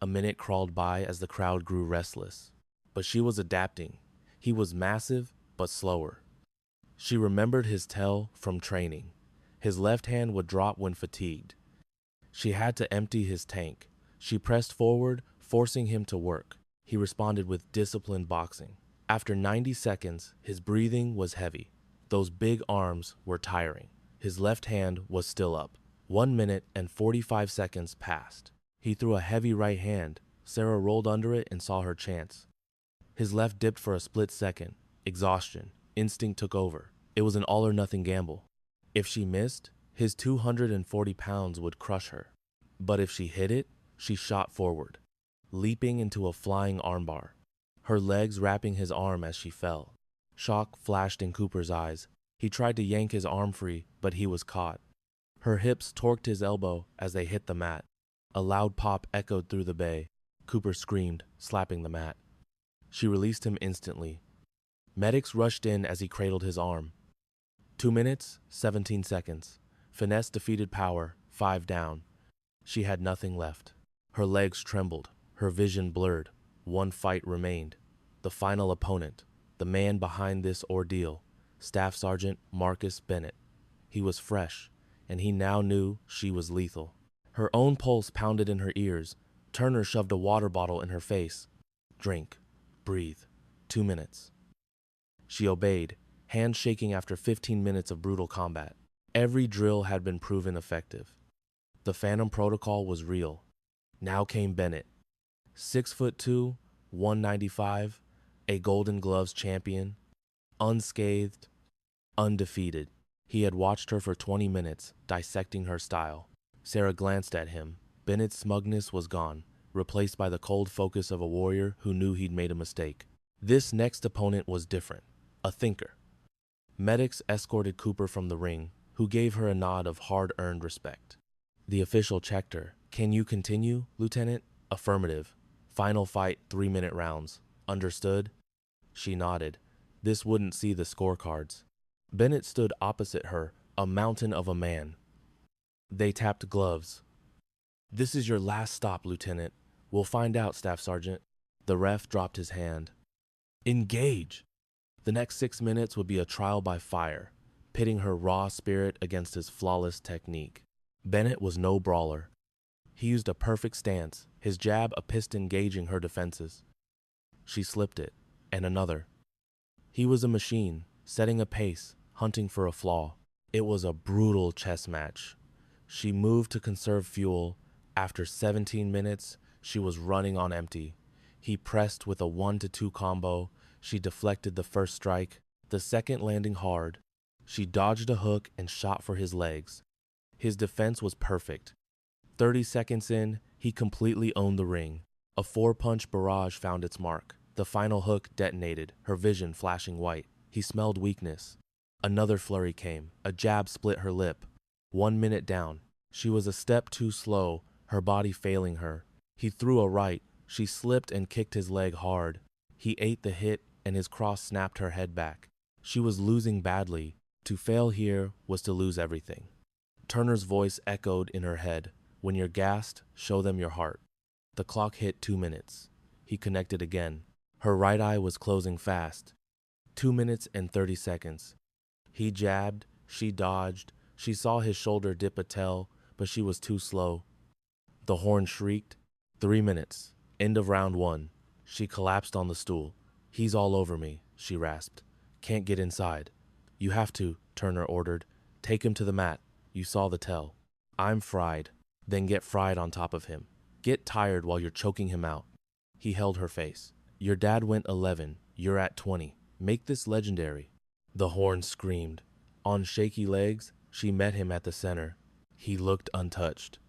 S2: A minute crawled by as the crowd grew restless. But she was adapting. He was massive, but slower. She remembered his tell from training. His left hand would drop when fatigued. She had to empty his tank. She pressed forward, forcing him to work. He responded with disciplined boxing. After 90 seconds, his breathing was heavy. Those big arms were tiring. His left hand was still up. 1 minute and 45 seconds passed. He threw a heavy right hand. Sarah rolled under it and saw her chance. His left dipped for a split second. Exhaustion. Instinct took over. It was an all-or-nothing gamble. If she missed, his 240 pounds would crush her. But if she hit it, she shot forward, leaping into a flying armbar, her legs wrapping his arm as she fell. Shock flashed in Cooper's eyes. He tried to yank his arm free, but he was caught. Her hips torqued his elbow as they hit the mat. A loud pop echoed through the bay. Cooper screamed, slapping the mat. She released him instantly. Medics rushed in as he cradled his arm. 2 minutes, 17 seconds. Finesse defeated Power, 5 down. She had nothing left. Her legs trembled, her vision blurred. One fight remained. The final opponent, the man behind this ordeal, Staff Sergeant Marcus Bennett. He was fresh, and he now knew she was lethal. Her own pulse pounded in her ears. Turner shoved a water bottle in her face. Drink. Breathe. 2 minutes. She obeyed, hands shaking after 15 minutes of brutal combat. Every drill had been proven effective. The Phantom Protocol was real. Now came Bennett. 6'2", 195, a Golden Gloves champion, unscathed, undefeated. He had watched her for 20 minutes, dissecting her style. Sarah glanced at him. Bennett's smugness was gone, replaced by the cold focus of a warrior who knew he'd made a mistake. This next opponent was different, a thinker. Medics escorted Cooper from the ring, who gave her a nod of hard-earned respect. The official checked her. "Can you continue, Lieutenant?" "Affirmative. Final fight, 3-minute rounds. Understood?" She nodded. This wouldn't see the scorecards. Bennett stood opposite her, a mountain of a man. They tapped gloves. "This is your last stop, Lieutenant. We'll find out, Staff Sergeant." The ref dropped his hand. "Engage!" The next 6 minutes would be a trial by fire, pitting her raw spirit against his flawless technique. Bennett was no brawler. He used a perfect stance, his jab a piston gauging her defenses. She slipped it, and another. He was a machine, setting a pace, hunting for a flaw. It was a brutal chess match. She moved to conserve fuel. After 17 minutes, she was running on empty. He pressed with a 1-2 combo. She deflected the first strike, the second landing hard. She dodged a hook and shot for his legs. His defense was perfect. 30 seconds in, he completely owned the ring. A 4-punch barrage found its mark. The final hook detonated, her vision flashing white. He smelled weakness. Another flurry came. A jab split her lip. 1 minute down. She was a step too slow, her body failing her. He threw a right. She slipped and kicked his leg hard. He ate the hit, and his cross snapped her head back. She was losing badly. To fail here was to lose everything. Turner's voice echoed in her head. "When you're gassed, show them your heart." The clock hit 2 minutes. He connected again. Her right eye was closing fast. 2 minutes and 30 seconds. He jabbed, she dodged. She saw his shoulder dip a tail, but she was too slow. The horn shrieked. 3 minutes. End of round 1. She collapsed on the stool. "He's all over me," she rasped. "Can't get inside." "You have to," Turner ordered. "Take him to the mat. You saw the tell." "I'm fried." "Then get fried on top of him. Get tired while you're choking him out." He held her face. "Your dad went 11. You're at 20. Make this legendary." The horn screamed. On shaky legs, she met him at the center. He looked untouched.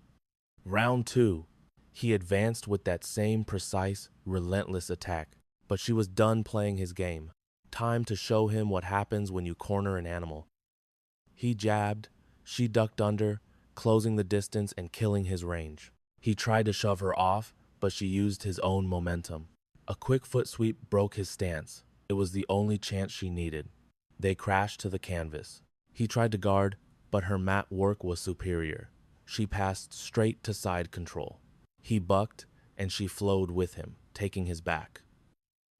S2: Round 2. He advanced with that same precise, relentless attack, but she was done playing his game. Time to show him what happens when you corner an animal. He jabbed, she ducked under, closing the distance and killing his range. He tried to shove her off, but she used his own momentum. A quick foot sweep broke his stance. It was the only chance she needed. They crashed to the canvas. He tried to guard, but her mat work was superior. She passed straight to side control. He bucked, and she flowed with him, taking his back.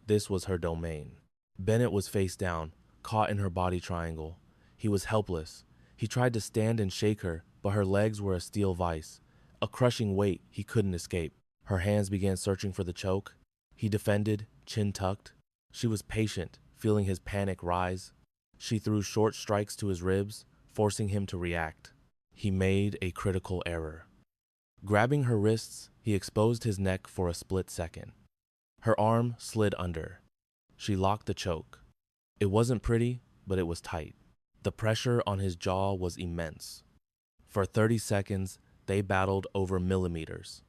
S2: This was her domain. Bennett was face down, caught in her body triangle. He was helpless. He tried to stand and shake her, but her legs were a steel vise, a crushing weight he couldn't escape. Her hands began searching for the choke. He defended, chin tucked. She was patient, feeling his panic rise. She threw short strikes to his ribs, forcing him to react. He made a critical error. Grabbing her wrists, he exposed his neck for a split second. Her arm slid under. She locked the choke. It wasn't pretty, but it was tight. The pressure on his jaw was immense. For 30 seconds, They battled over millimeters.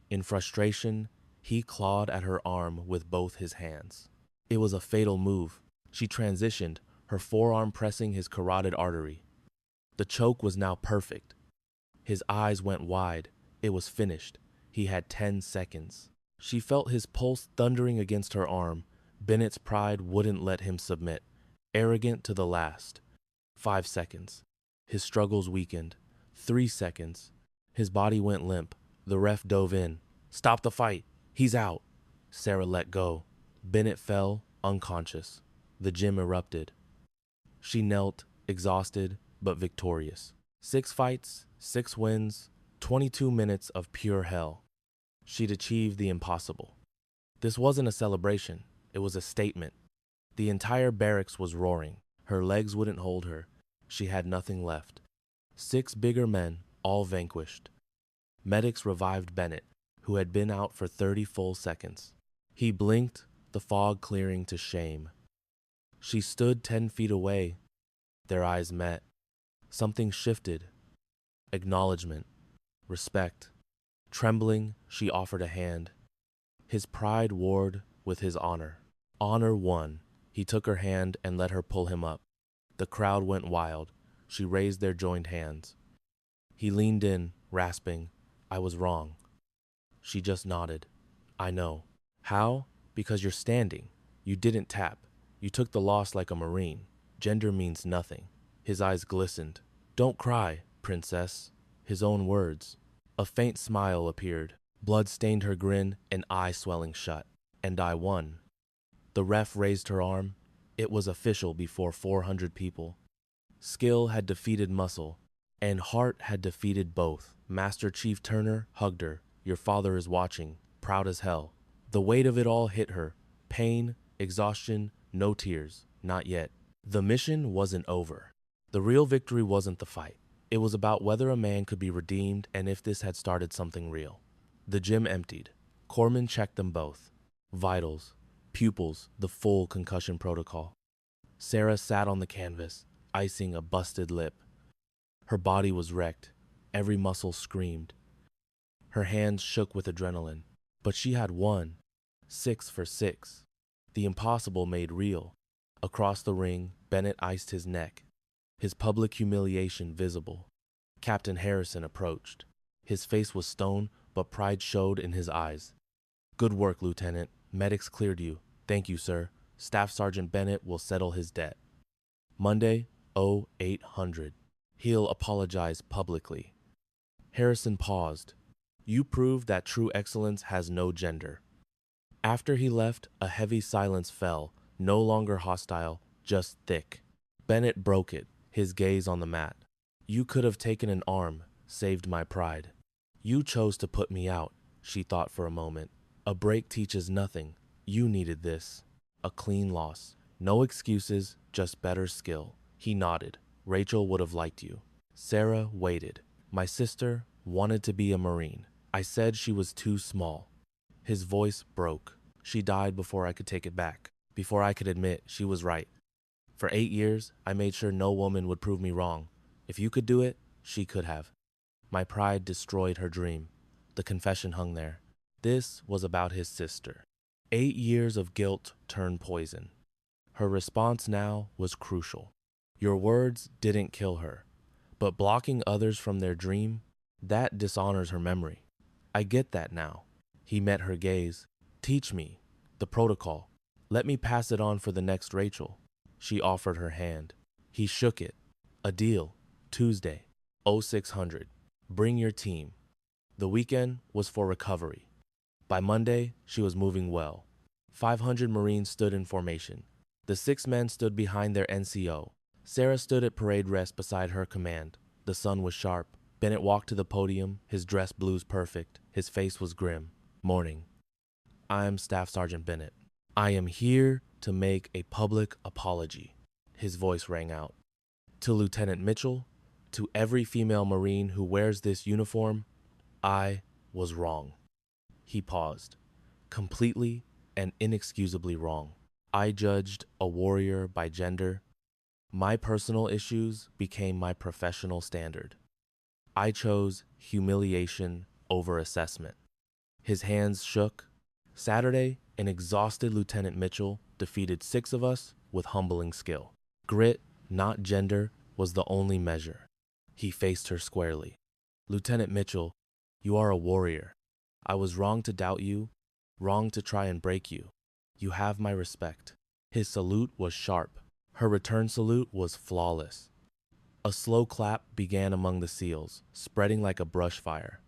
S2: In frustration, he clawed at her arm with both his hands. It was a fatal move. She transitioned, her forearm pressing his carotid artery. The choke was now perfect. His eyes went wide. It was finished. He had 10 seconds. She felt his pulse thundering against her arm. Bennett's pride wouldn't let him submit. Arrogant to the last. 5 seconds. His struggles weakened. 3 seconds. His body went limp. The ref dove in. Stop the fight. He's out. Sarah let go. Bennett fell, unconscious. The gym erupted. She knelt, exhausted, but victorious. 6 fights, 6 wins, 22 minutes of pure hell. She'd achieved the impossible. This wasn't a celebration. It was a statement. The entire barracks was roaring. Her legs wouldn't hold her. She had nothing left. 6 bigger men, all vanquished. Medics revived Bennett, who had been out for 30 full seconds. He blinked, the fog clearing to shame. She stood 10 feet away. Their eyes met. Something shifted. Acknowledgement. Respect. Trembling, she offered a hand. His pride warred with his honor. Honor won. He took her hand and let her pull him up. The crowd went wild. She raised their joined hands. He leaned in, rasping, I was wrong. She just nodded. I know. How? Because you're standing. You didn't tap. You took the loss like a Marine. Gender means nothing. His eyes glistened. Don't cry, princess. His own words. A faint smile appeared. Blood stained her grin, an eye swelling shut. And I won. The ref raised her arm. It was official before 400 people. Skill had defeated muscle, and heart had defeated both. Master Chief Turner hugged her. Your father is watching, proud as hell. The weight of it all hit her. Pain, exhaustion, no tears. Not yet. The mission wasn't over. The real victory wasn't the fight. It was about whether a man could be redeemed and if this had started something real. The gym emptied. Corman checked them both. Vitals, pupils, the full concussion protocol. Sarah sat on the canvas, icing a busted lip. Her body was wrecked. Every muscle screamed. Her hands shook with adrenaline. But she had won. 6 for 6. The impossible made real. Across the ring, Bennett iced his neck, his public humiliation visible. Captain Harrison approached. His face was stone, but pride showed in his eyes. Good work, Lieutenant. Medics cleared you. Thank you, sir. Staff Sergeant Bennett will settle his debt. Monday, 0800. He'll apologize publicly. Harrison paused. You proved that true excellence has no gender. After he left, a heavy silence fell, no longer hostile, just thick. Bennett broke it, his gaze on the mat. You could have taken an arm, saved my pride. You chose to put me out, she thought for a moment. A break teaches nothing. You needed this. A clean loss. No excuses, just better skill. He nodded. Rachel would have liked you. Sarah waited. My sister wanted to be a Marine. I said she was too small. His voice broke. She died before I could take it back. Before I could admit she was right. For 8 years, I made sure no woman would prove me wrong. If you could do it, she could have. My pride destroyed her dream. The confession hung there. This was about his sister. 8 years of guilt turned poison. Her response now was crucial. Your words didn't kill her, but blocking others from their dream, that dishonors her memory. I get that now. He met her gaze. Teach me the protocol. Let me pass it on for the next Rachel. She offered her hand. He shook it. A deal. Tuesday, 0600. Bring your team. The weekend was for recovery. By Monday, she was moving well. 500 Marines stood in formation. The 6 men stood behind their NCO. Sarah stood at parade rest beside her command. The sun was sharp. Bennett walked to the podium, his dress blues perfect. His face was grim. Morning. I am Staff Sergeant Bennett. I am here to make a public apology. His voice rang out. To Lieutenant Mitchell, to every female Marine who wears this uniform, I was wrong. He paused. Completely and inexcusably wrong. I judged a warrior by gender. My personal issues became my professional standard. I chose humiliation over assessment. His hands shook. Saturday, an exhausted Lieutenant Mitchell defeated 6 of us with humbling skill. Grit, not gender, was the only measure. He faced her squarely. Lieutenant Mitchell, you are a warrior. I was wrong to doubt you, wrong to try and break you. You have my respect. His salute was sharp. Her return salute was flawless. A slow clap began among the SEALs, spreading like a brush fire.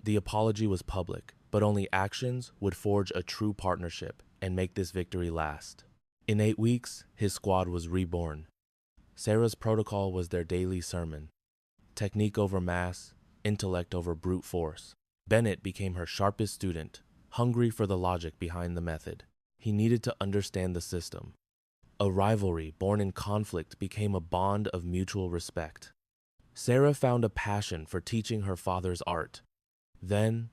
S2: The apology was public, but only actions would forge a true partnership and make this victory last. In 8 weeks, his squad was reborn. Sarah's protocol was their daily sermon. Technique over mass, intellect over brute force. Bennett became her sharpest student, hungry for the logic behind the method. He needed to understand the system. A rivalry born in conflict became a bond of mutual respect. Sarah found a passion for teaching her father's art. Then,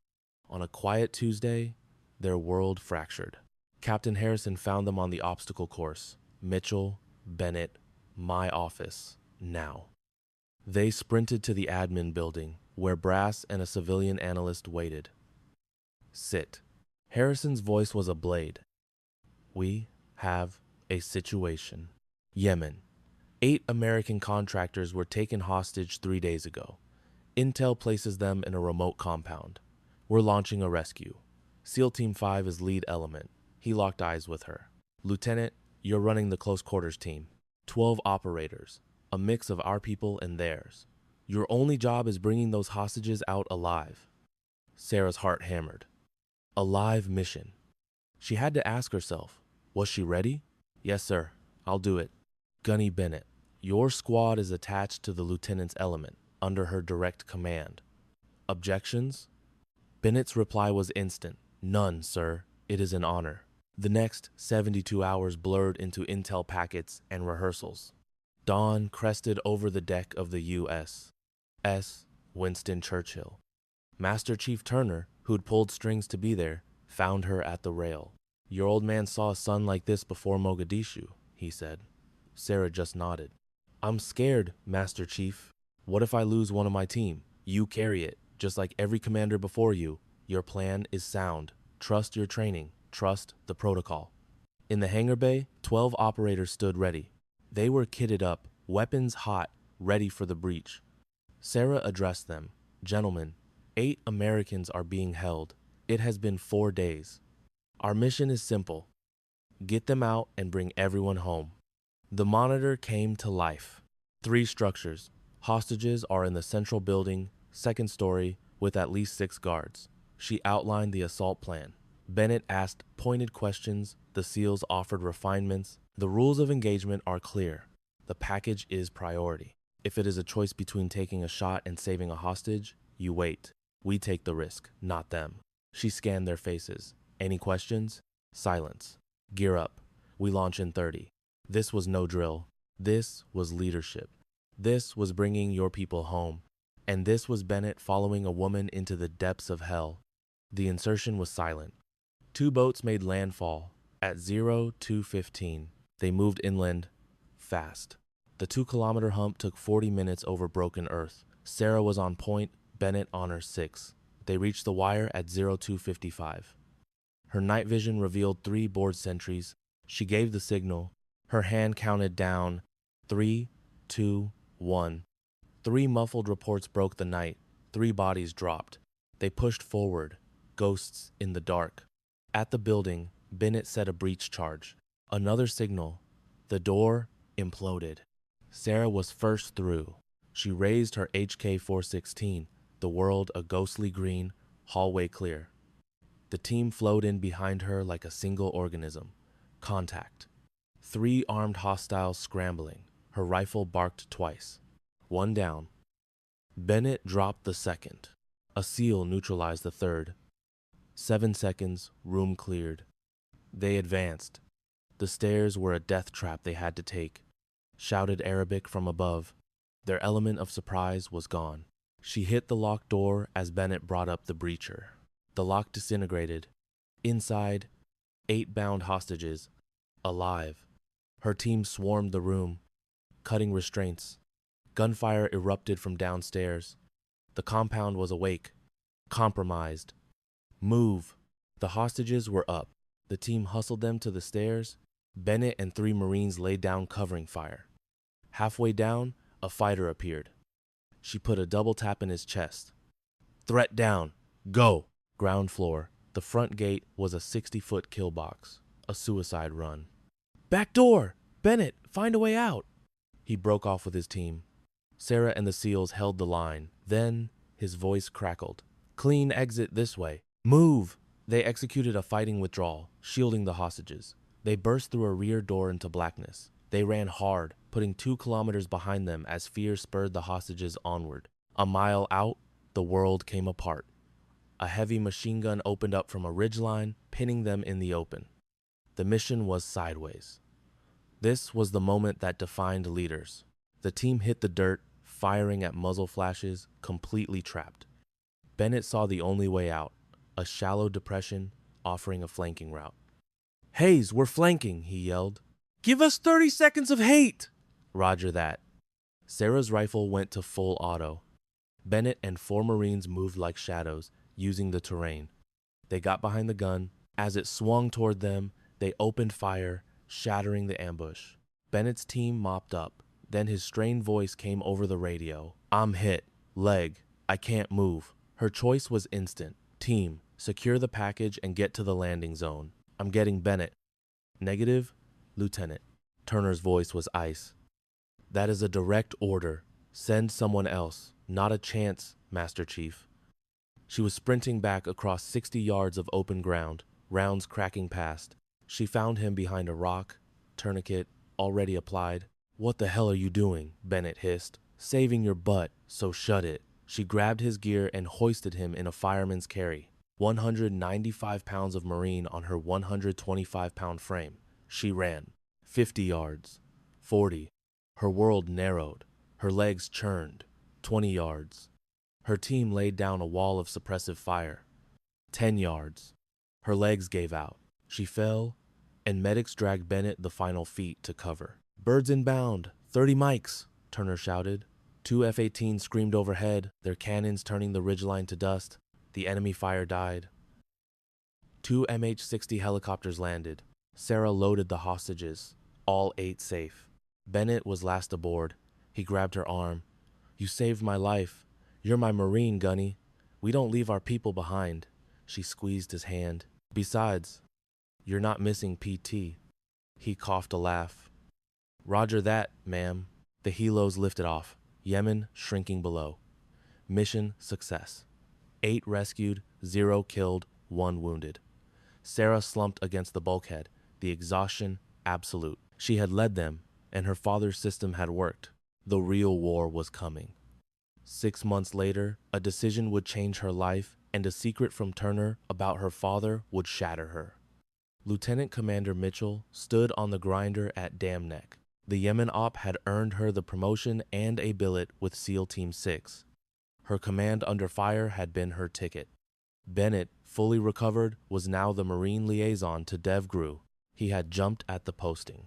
S2: on a quiet Tuesday, their world fractured. Captain Harrison found them on the obstacle course. Mitchell, Bennett, my office, now. They sprinted to the admin building, where Brass and a civilian analyst waited. Sit. Harrison's voice was a blade. We have a situation. Yemen. 8 American contractors were taken hostage 3 days ago. Intel places them in a remote compound. We're launching a rescue. SEAL Team 5 is lead element. He locked eyes with her. Lieutenant, you're running the close quarters team. 12 operators, a mix of our people and theirs. Your only job is bringing those hostages out alive. Sarah's heart hammered. A live mission. She had to ask herself, was she ready? Yes, sir. I'll do it. Gunny Bennett, your squad is attached to the lieutenant's element, under her direct command. Objections? Bennett's reply was instant. None, sir. It is an honor. The next 72 hours blurred into intel packets and rehearsals. Dawn crested over the deck of the U.S.S. Winston Churchill. Master Chief Turner, who'd pulled strings to be there, found her at the rail. Your old man saw a sun like this before Mogadishu, he said. Sarah just nodded. I'm scared, Master Chief. What if I lose one of my team? You carry it, just like every commander before you. Your plan is sound. Trust your training. Trust the protocol. In the hangar bay, 12 operators stood ready. They were kitted up, weapons hot, ready for the breach. Sarah addressed them. Gentlemen, 8 Americans are being held. It has been 4 days. Our mission is simple. Get them out and bring everyone home. The monitor came to life. 3 structures. Hostages are in the central building, 2nd story, with at least 6 guards. She outlined the assault plan. Bennett asked pointed questions. The SEALs offered refinements. The rules of engagement are clear. The package is priority. If it is a choice between taking a shot and saving a hostage, you wait. We take the risk, not them. She scanned their faces. Any questions? Silence. Gear up. We launch in 30. This was no drill. This was leadership. This was bringing your people home. And this was Bennett following a woman into the depths of hell. The insertion was silent. 2 boats made landfall. At 02:15, they moved inland fast. The 2-kilometer hump took 40 minutes over broken earth. Sarah was on point, Bennett on her 6. They reached the wire at 02:55. Her night vision revealed 3 board sentries. She gave the signal. Her hand counted down. 3, 2, 1. 3 muffled reports broke the night. 3 bodies dropped. They pushed forward, ghosts in the dark. At the building, Bennett set a breach charge. Another signal. The door imploded. Sarah was first through. She raised her HK-416, the world a ghostly green, hallway clear. The team flowed in behind her like a single organism. Contact. 3 armed hostiles scrambling. Her rifle barked twice. 1 down. Bennett dropped the 2nd. A SEAL neutralized the 3rd. 7 seconds, room cleared. They advanced. The stairs were a death trap they had to take. Shouted Arabic from above. Their element of surprise was gone. She hit the locked door as Bennett brought up the breacher. The lock disintegrated. Inside, 8 bound hostages, alive. Her team swarmed the room, cutting restraints. Gunfire erupted from downstairs. The compound was awake, compromised. Move. The hostages were up. The team hustled them to the stairs. Bennett and 3 Marines laid down covering fire. Halfway down, a fighter appeared. She put a double tap in his chest. Threat down. Go. Ground floor. The front gate was a 60-foot kill box. A suicide run. Back door! Bennett, find a way out! He broke off with his team. Sarah and the SEALs held the line. Then his voice crackled. Clean exit this way. Move! They executed a fighting withdrawal, shielding the hostages. They burst through a rear door into blackness. They ran hard, putting 2 kilometers behind them as fear spurred the hostages onward. A mile out, the world came apart. A heavy machine gun opened up from a ridgeline, pinning them in the open. The mission was sideways. This was the moment that defined leaders. The team hit the dirt, firing at muzzle flashes, completely trapped. Bennett saw the only way out, a shallow depression offering a flanking route. Hayes, we're flanking, he yelled. Give us 30 seconds of hate! Roger that. Sarah's rifle went to full auto. Bennett and 4 Marines moved like shadows, using the terrain. They got behind the gun. As it swung toward them, they opened fire, shattering the ambush. Bennett's team mopped up. Then his strained voice came over the radio. I'm hit. Leg. I can't move. Her choice was instant. Team, secure the package and get to the landing zone. I'm getting Bennett. Negative, Lieutenant. Turner's voice was ice. That is a direct order. Send someone else. Not a chance, Master Chief. She was sprinting back across 60 yards of open ground, rounds cracking past. She found him behind a rock, tourniquet already applied. What the hell are you doing? Bennett hissed. Saving your butt, so shut it. She grabbed his gear and hoisted him in a fireman's carry. 195 pounds of Marine on her 125-pound frame. She ran. 50 yards. 40. Her world narrowed. Her legs churned. 20 yards. Her team laid down a wall of suppressive fire. 10 yards. Her legs gave out. She fell, and medics dragged Bennett the final feet to cover. Birds inbound. 30 mics, Turner shouted. 2 F-18s screamed overhead, their cannons turning the ridgeline to dust. The enemy fire died. 2 MH-60 helicopters landed. Sarah loaded the hostages, all 8 safe. Bennett was last aboard. He grabbed her arm. You saved my life. You're my Marine, Gunny. We don't leave our people behind. She squeezed his hand. Besides, you're not missing PT. He coughed a laugh. Roger that, ma'am. The helos lifted off. Yemen shrinking below. Mission success. 8 rescued, 0 killed, 1 wounded. Sarah slumped against the bulkhead, the exhaustion absolute. She had led them, and her father's system had worked. The real war was coming. 6 months later, a decision would change her life, and a secret from Turner about her father would shatter her. Lieutenant Commander Mitchell stood on the grinder at Dam Neck. The Yemen op had earned her the promotion and a billet with SEAL Team 6. Her command under fire had been her ticket. Bennett, fully recovered, was now the Marine liaison to DevGru. He had jumped at the posting.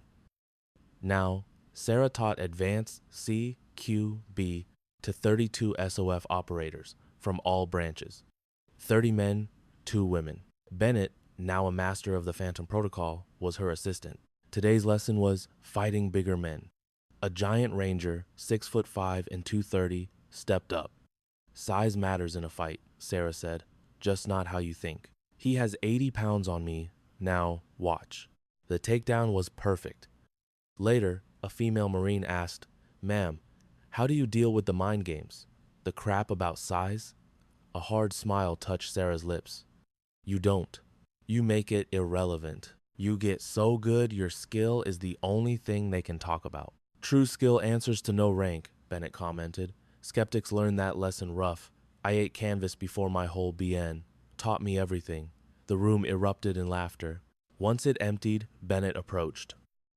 S2: Now, Sarah taught advanced CQB to 32 SOF operators from all branches. 30 men, 2 women. Bennett, now a master of the Phantom Protocol, was her assistant. Today's lesson was fighting bigger men. A giant ranger, 6'5" and 230, stepped up. Size matters in a fight, Sarah said, just not how you think. He has 80 pounds on me. Now, watch. The takedown was perfect. Later, a female Marine asked, Ma'am, how do you deal with the mind games? The crap about size? A hard smile touched Sarah's lips. You don't. You make it irrelevant. You get so good your skill is the only thing they can talk about. True skill answers to no rank, Bennett commented. Skeptics learned that lesson rough. I ate canvas before my whole BN. Taught me everything. The room erupted in laughter. Once it emptied, Bennett approached.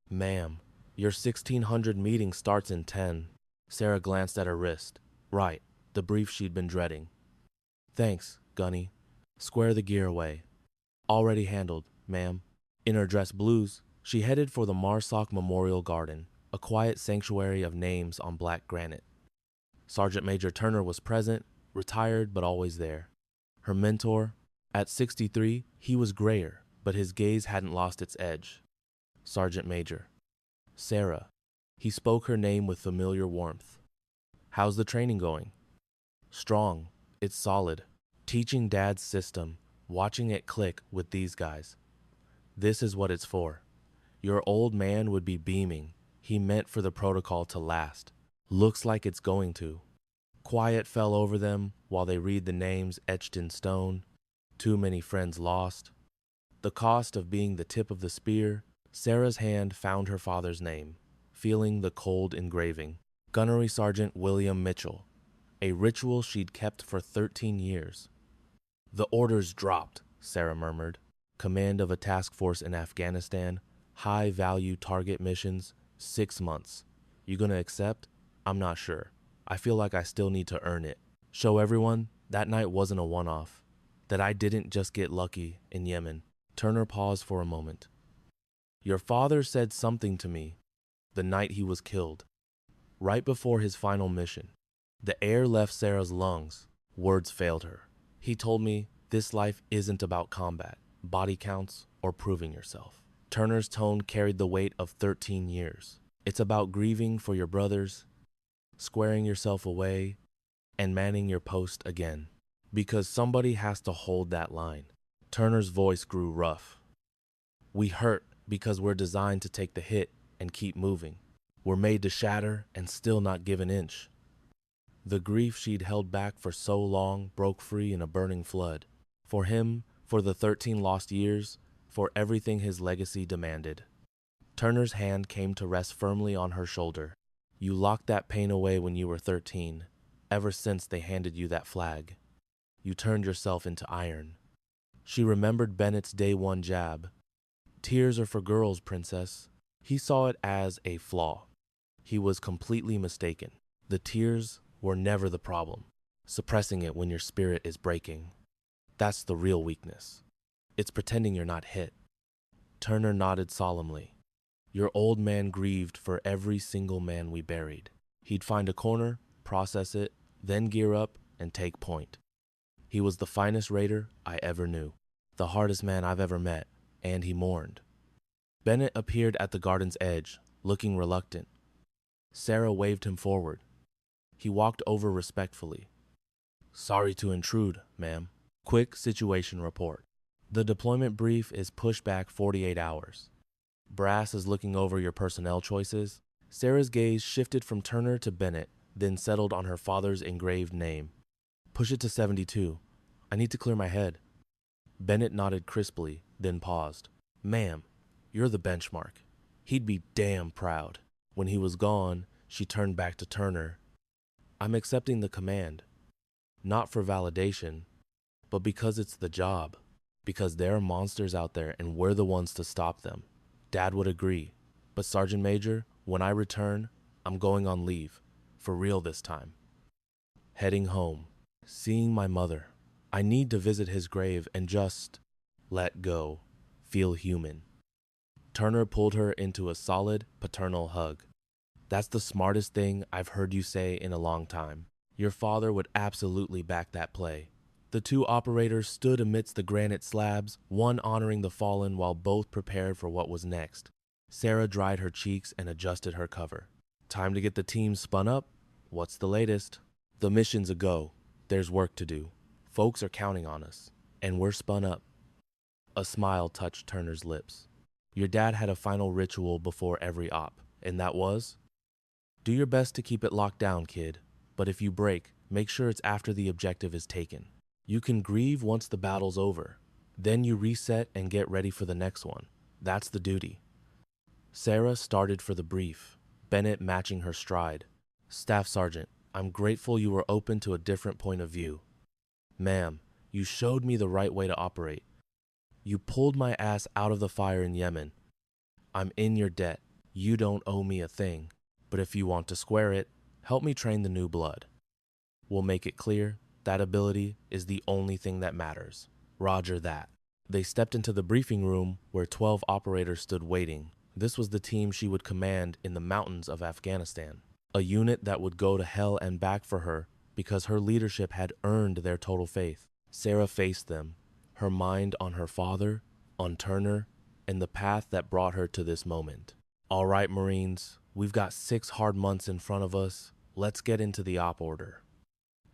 S2: Ma'am, your 1600 meeting starts in 10. Sarah glanced at her wrist. Right, the brief she'd been dreading. Thanks, Gunny. Square the gear away. Already handled, ma'am. In her dress blues, she headed for the Marsoc Memorial Garden, a quiet sanctuary of names on black granite. Sergeant Major Turner was present, retired but always there. Her mentor, at 63, he was grayer, but his gaze hadn't lost its edge. Sergeant Major. Sarah. He spoke her name with familiar warmth. How's the training going? Strong. It's solid. Teaching Dad's system, watching it click with these guys. This is what it's for. Your old man would be beaming. He meant for the protocol to last. Looks like it's going to. Quiet fell over them while they read the names etched in stone. Too many friends lost. The cost of being the tip of the spear. Sarah's hand found her father's name, feeling the cold engraving. Gunnery Sergeant William Mitchell. A ritual she'd kept for 13 years. The orders dropped, Sarah murmured. Command of a task force in Afghanistan, high-value target missions, 6 months. You gonna accept? I'm not sure. I feel like I still need to earn it. Show everyone that night wasn't a one-off, that I didn't just get lucky in Yemen. Turner paused for a moment. Your father said something to me the night he was killed, right before his final mission. The air left Sarah's lungs. Words failed her. He told me this life isn't about combat, body counts, or proving yourself. Turner's tone carried the weight of 13 years. It's about grieving for your brothers, squaring yourself away, and manning your post again. Because somebody has to hold that line. Turner's voice grew rough. We hurt because we're designed to take the hit and keep moving. We're made to shatter and still not give an inch. The grief she'd held back for so long broke free in a burning flood. For him, for the 13 lost years, for everything his legacy demanded. Turner's hand came to rest firmly on her shoulder. You locked that pain away when you were 13, ever since they handed you that flag. You turned yourself into iron. She remembered Bennett's day one jab. Tears are for girls, princess. He saw it as a flaw. He was completely mistaken. The tears were never the problem. Suppressing it when your spirit is breaking. That's the real weakness. It's pretending you're not hit. Turner nodded solemnly. Your old man grieved for every single man we buried. He'd find a corner, process it, then gear up and take point. He was the finest raider I ever knew, the hardest man I've ever met, and he mourned. Bennett appeared at the garden's edge, looking reluctant. Sarah waved him forward. He walked over respectfully. Sorry to intrude, ma'am. Quick situation report. The deployment brief is pushed back 48 hours. Brass is looking over your personnel choices. Sarah's gaze shifted from Turner to Bennett, then settled on her father's engraved name. Push it to 72. I need to clear my head. Bennett nodded crisply, then paused. Ma'am, you're the benchmark. He'd be damn proud. When he was gone, she turned back to Turner. I'm accepting the command. Not for validation, but because it's the job. Because there are monsters out there and we're the ones to stop them. Dad would agree. But Sergeant Major, when I return, I'm going on leave. For real this time. Heading home. Seeing my mother. I need to visit his grave and just let go. Feel human. Turner pulled her into a solid, paternal hug. That's the smartest thing I've heard you say in a long time. Your father would absolutely back that play. The two operators stood amidst the granite slabs, one honoring the fallen while both prepared for what was next. Sarah dried her cheeks and adjusted her cover. Time to get the team spun up? What's the latest? The mission's a go. There's work to do. Folks are counting on us. And we're spun up. A smile touched Turner's lips. Your dad had a final ritual before every op, and that was? Do your best to keep it locked down, kid. But if you break, make sure it's after the objective is taken. You can grieve once the battle's over. Then you reset and get ready for the next one. That's the duty. Sarah started for the brief, Bennett matching her stride. Staff Sergeant, I'm grateful you were open to a different point of view. Ma'am, you showed me the right way to operate. You pulled my ass out of the fire in Yemen. I'm in your debt. You don't owe me a thing. But if you want to square it, help me train the new blood. We'll make it clear that ability is the only thing that matters. Roger that. They stepped into the briefing room where 12 operators stood waiting. This was the team she would command in the mountains of Afghanistan. A unit that would go to hell and back for her because her leadership had earned their total faith. Sarah faced them, her mind on her father, on Turner, and the path that brought her to this moment. All right, Marines, we've got 6 hard months in front of us. Let's get into the op order.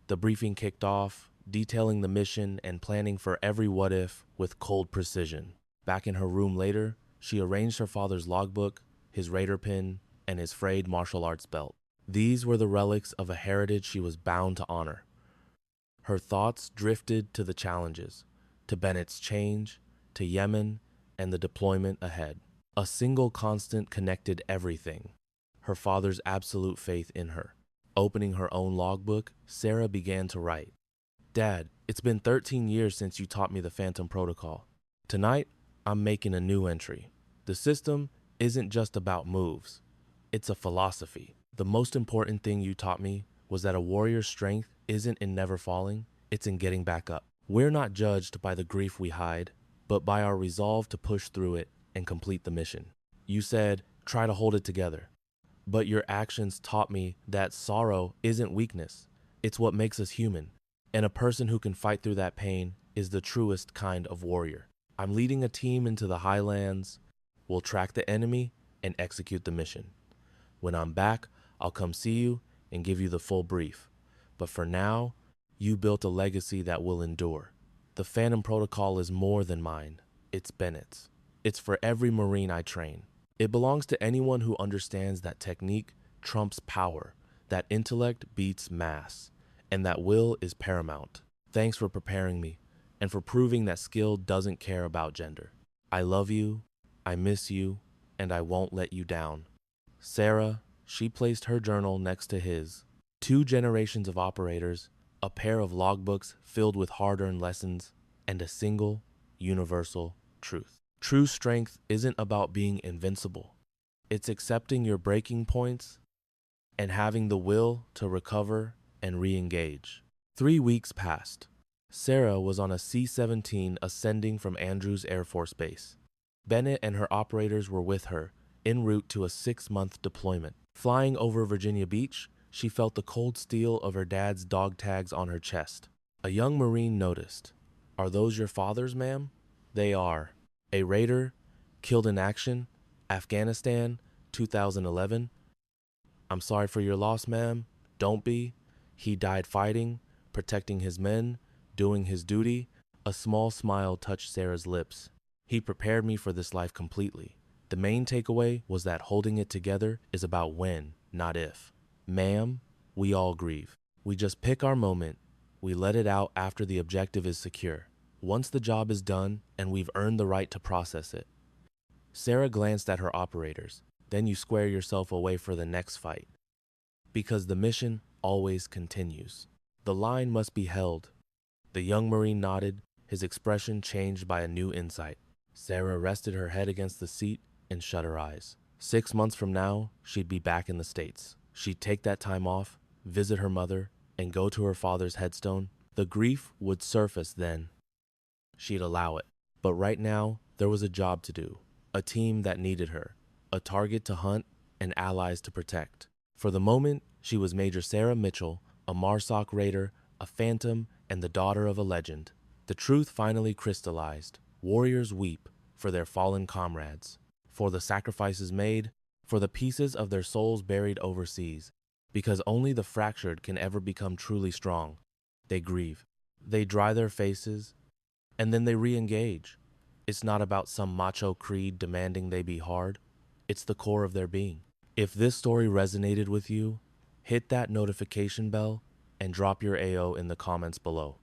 S2: The briefing kicked off, detailing the mission and planning for every what if with cold precision. Back in her room later, she arranged her father's logbook, his Raider pin, and his frayed martial arts belt. These were the relics of a heritage she was bound to honor. Her thoughts drifted to the challenges, to Bennett's change, to Yemen, and the deployment ahead. A single constant connected everything: her father's absolute faith in her. Opening her own logbook, Sarah began to write. Dad, it's been 13 years since you taught me the Phantom Protocol. Tonight, I'm making a new entry. The system isn't just about moves. It's a philosophy. The most important thing you taught me was that a warrior's strength isn't in never falling, it's in getting back up. We're not judged by the grief we hide, but by our resolve to push through it and complete the mission. You said, try to hold it together. But your actions taught me that sorrow isn't weakness. It's what makes us human. And a person who can fight through that pain is the truest kind of warrior. I'm leading a team into the highlands. We'll track the enemy and execute the mission. When I'm back, I'll come see you and give you the full brief. But for now, you built a legacy that will endure. The Phantom Protocol is more than mine. It's Bennett's. It's for every Marine I train. It belongs to anyone who understands that technique trumps power, that intellect beats mass, and that will is paramount. Thanks for preparing me, and for proving that skill doesn't care about gender. I love you, I miss you, and I won't let you down. Sarah, she placed her journal next to his. 2 generations of operators, a pair of logbooks filled with hard-earned lessons, and a single, universal truth. True strength isn't about being invincible. It's accepting your breaking points and having the will to recover and re-engage. 3 weeks passed. Sarah was on a C-17 ascending from Andrews Air Force Base. Bennett and her operators were with her, en route to a 6-month deployment. Flying over Virginia Beach, she felt the cold steel of her dad's dog tags on her chest. A young Marine noticed. Are those your father's, ma'am? They are. A Raider, killed in action, Afghanistan, 2011. I'm sorry for your loss, ma'am. Don't be. He died fighting, protecting his men, doing his duty. A small smile touched Sarah's lips. He prepared me for this life completely. The main takeaway was that holding it together is about when, not if. Ma'am, we all grieve. We just pick our moment. We let it out after the objective is secure. Once the job is done and we've earned the right to process it. Sarah glanced at her operators. Then you square yourself away for the next fight. Because the mission always continues. The line must be held. The young Marine nodded, his expression changed by a new insight. Sarah rested her head against the seat and shut her eyes. 6 months from now, she'd be back in the States. She'd take that time off, visit her mother, and go to her father's headstone. The grief would surface then. She'd allow it. But right now, there was a job to do. A team that needed her. A target to hunt and allies to protect. For the moment, she was Major Sarah Mitchell, a MARSOC Raider, a Phantom, and the daughter of a legend. The truth finally crystallized. Warriors weep for their fallen comrades, for the sacrifices made, for the pieces of their souls buried overseas. Because only the fractured can ever become truly strong. They grieve. They dry their faces, and then they re-engage. It's not about some macho creed demanding they be hard. It's the core of their being. If this story resonated with you, hit that notification bell and drop your AO in the comments below.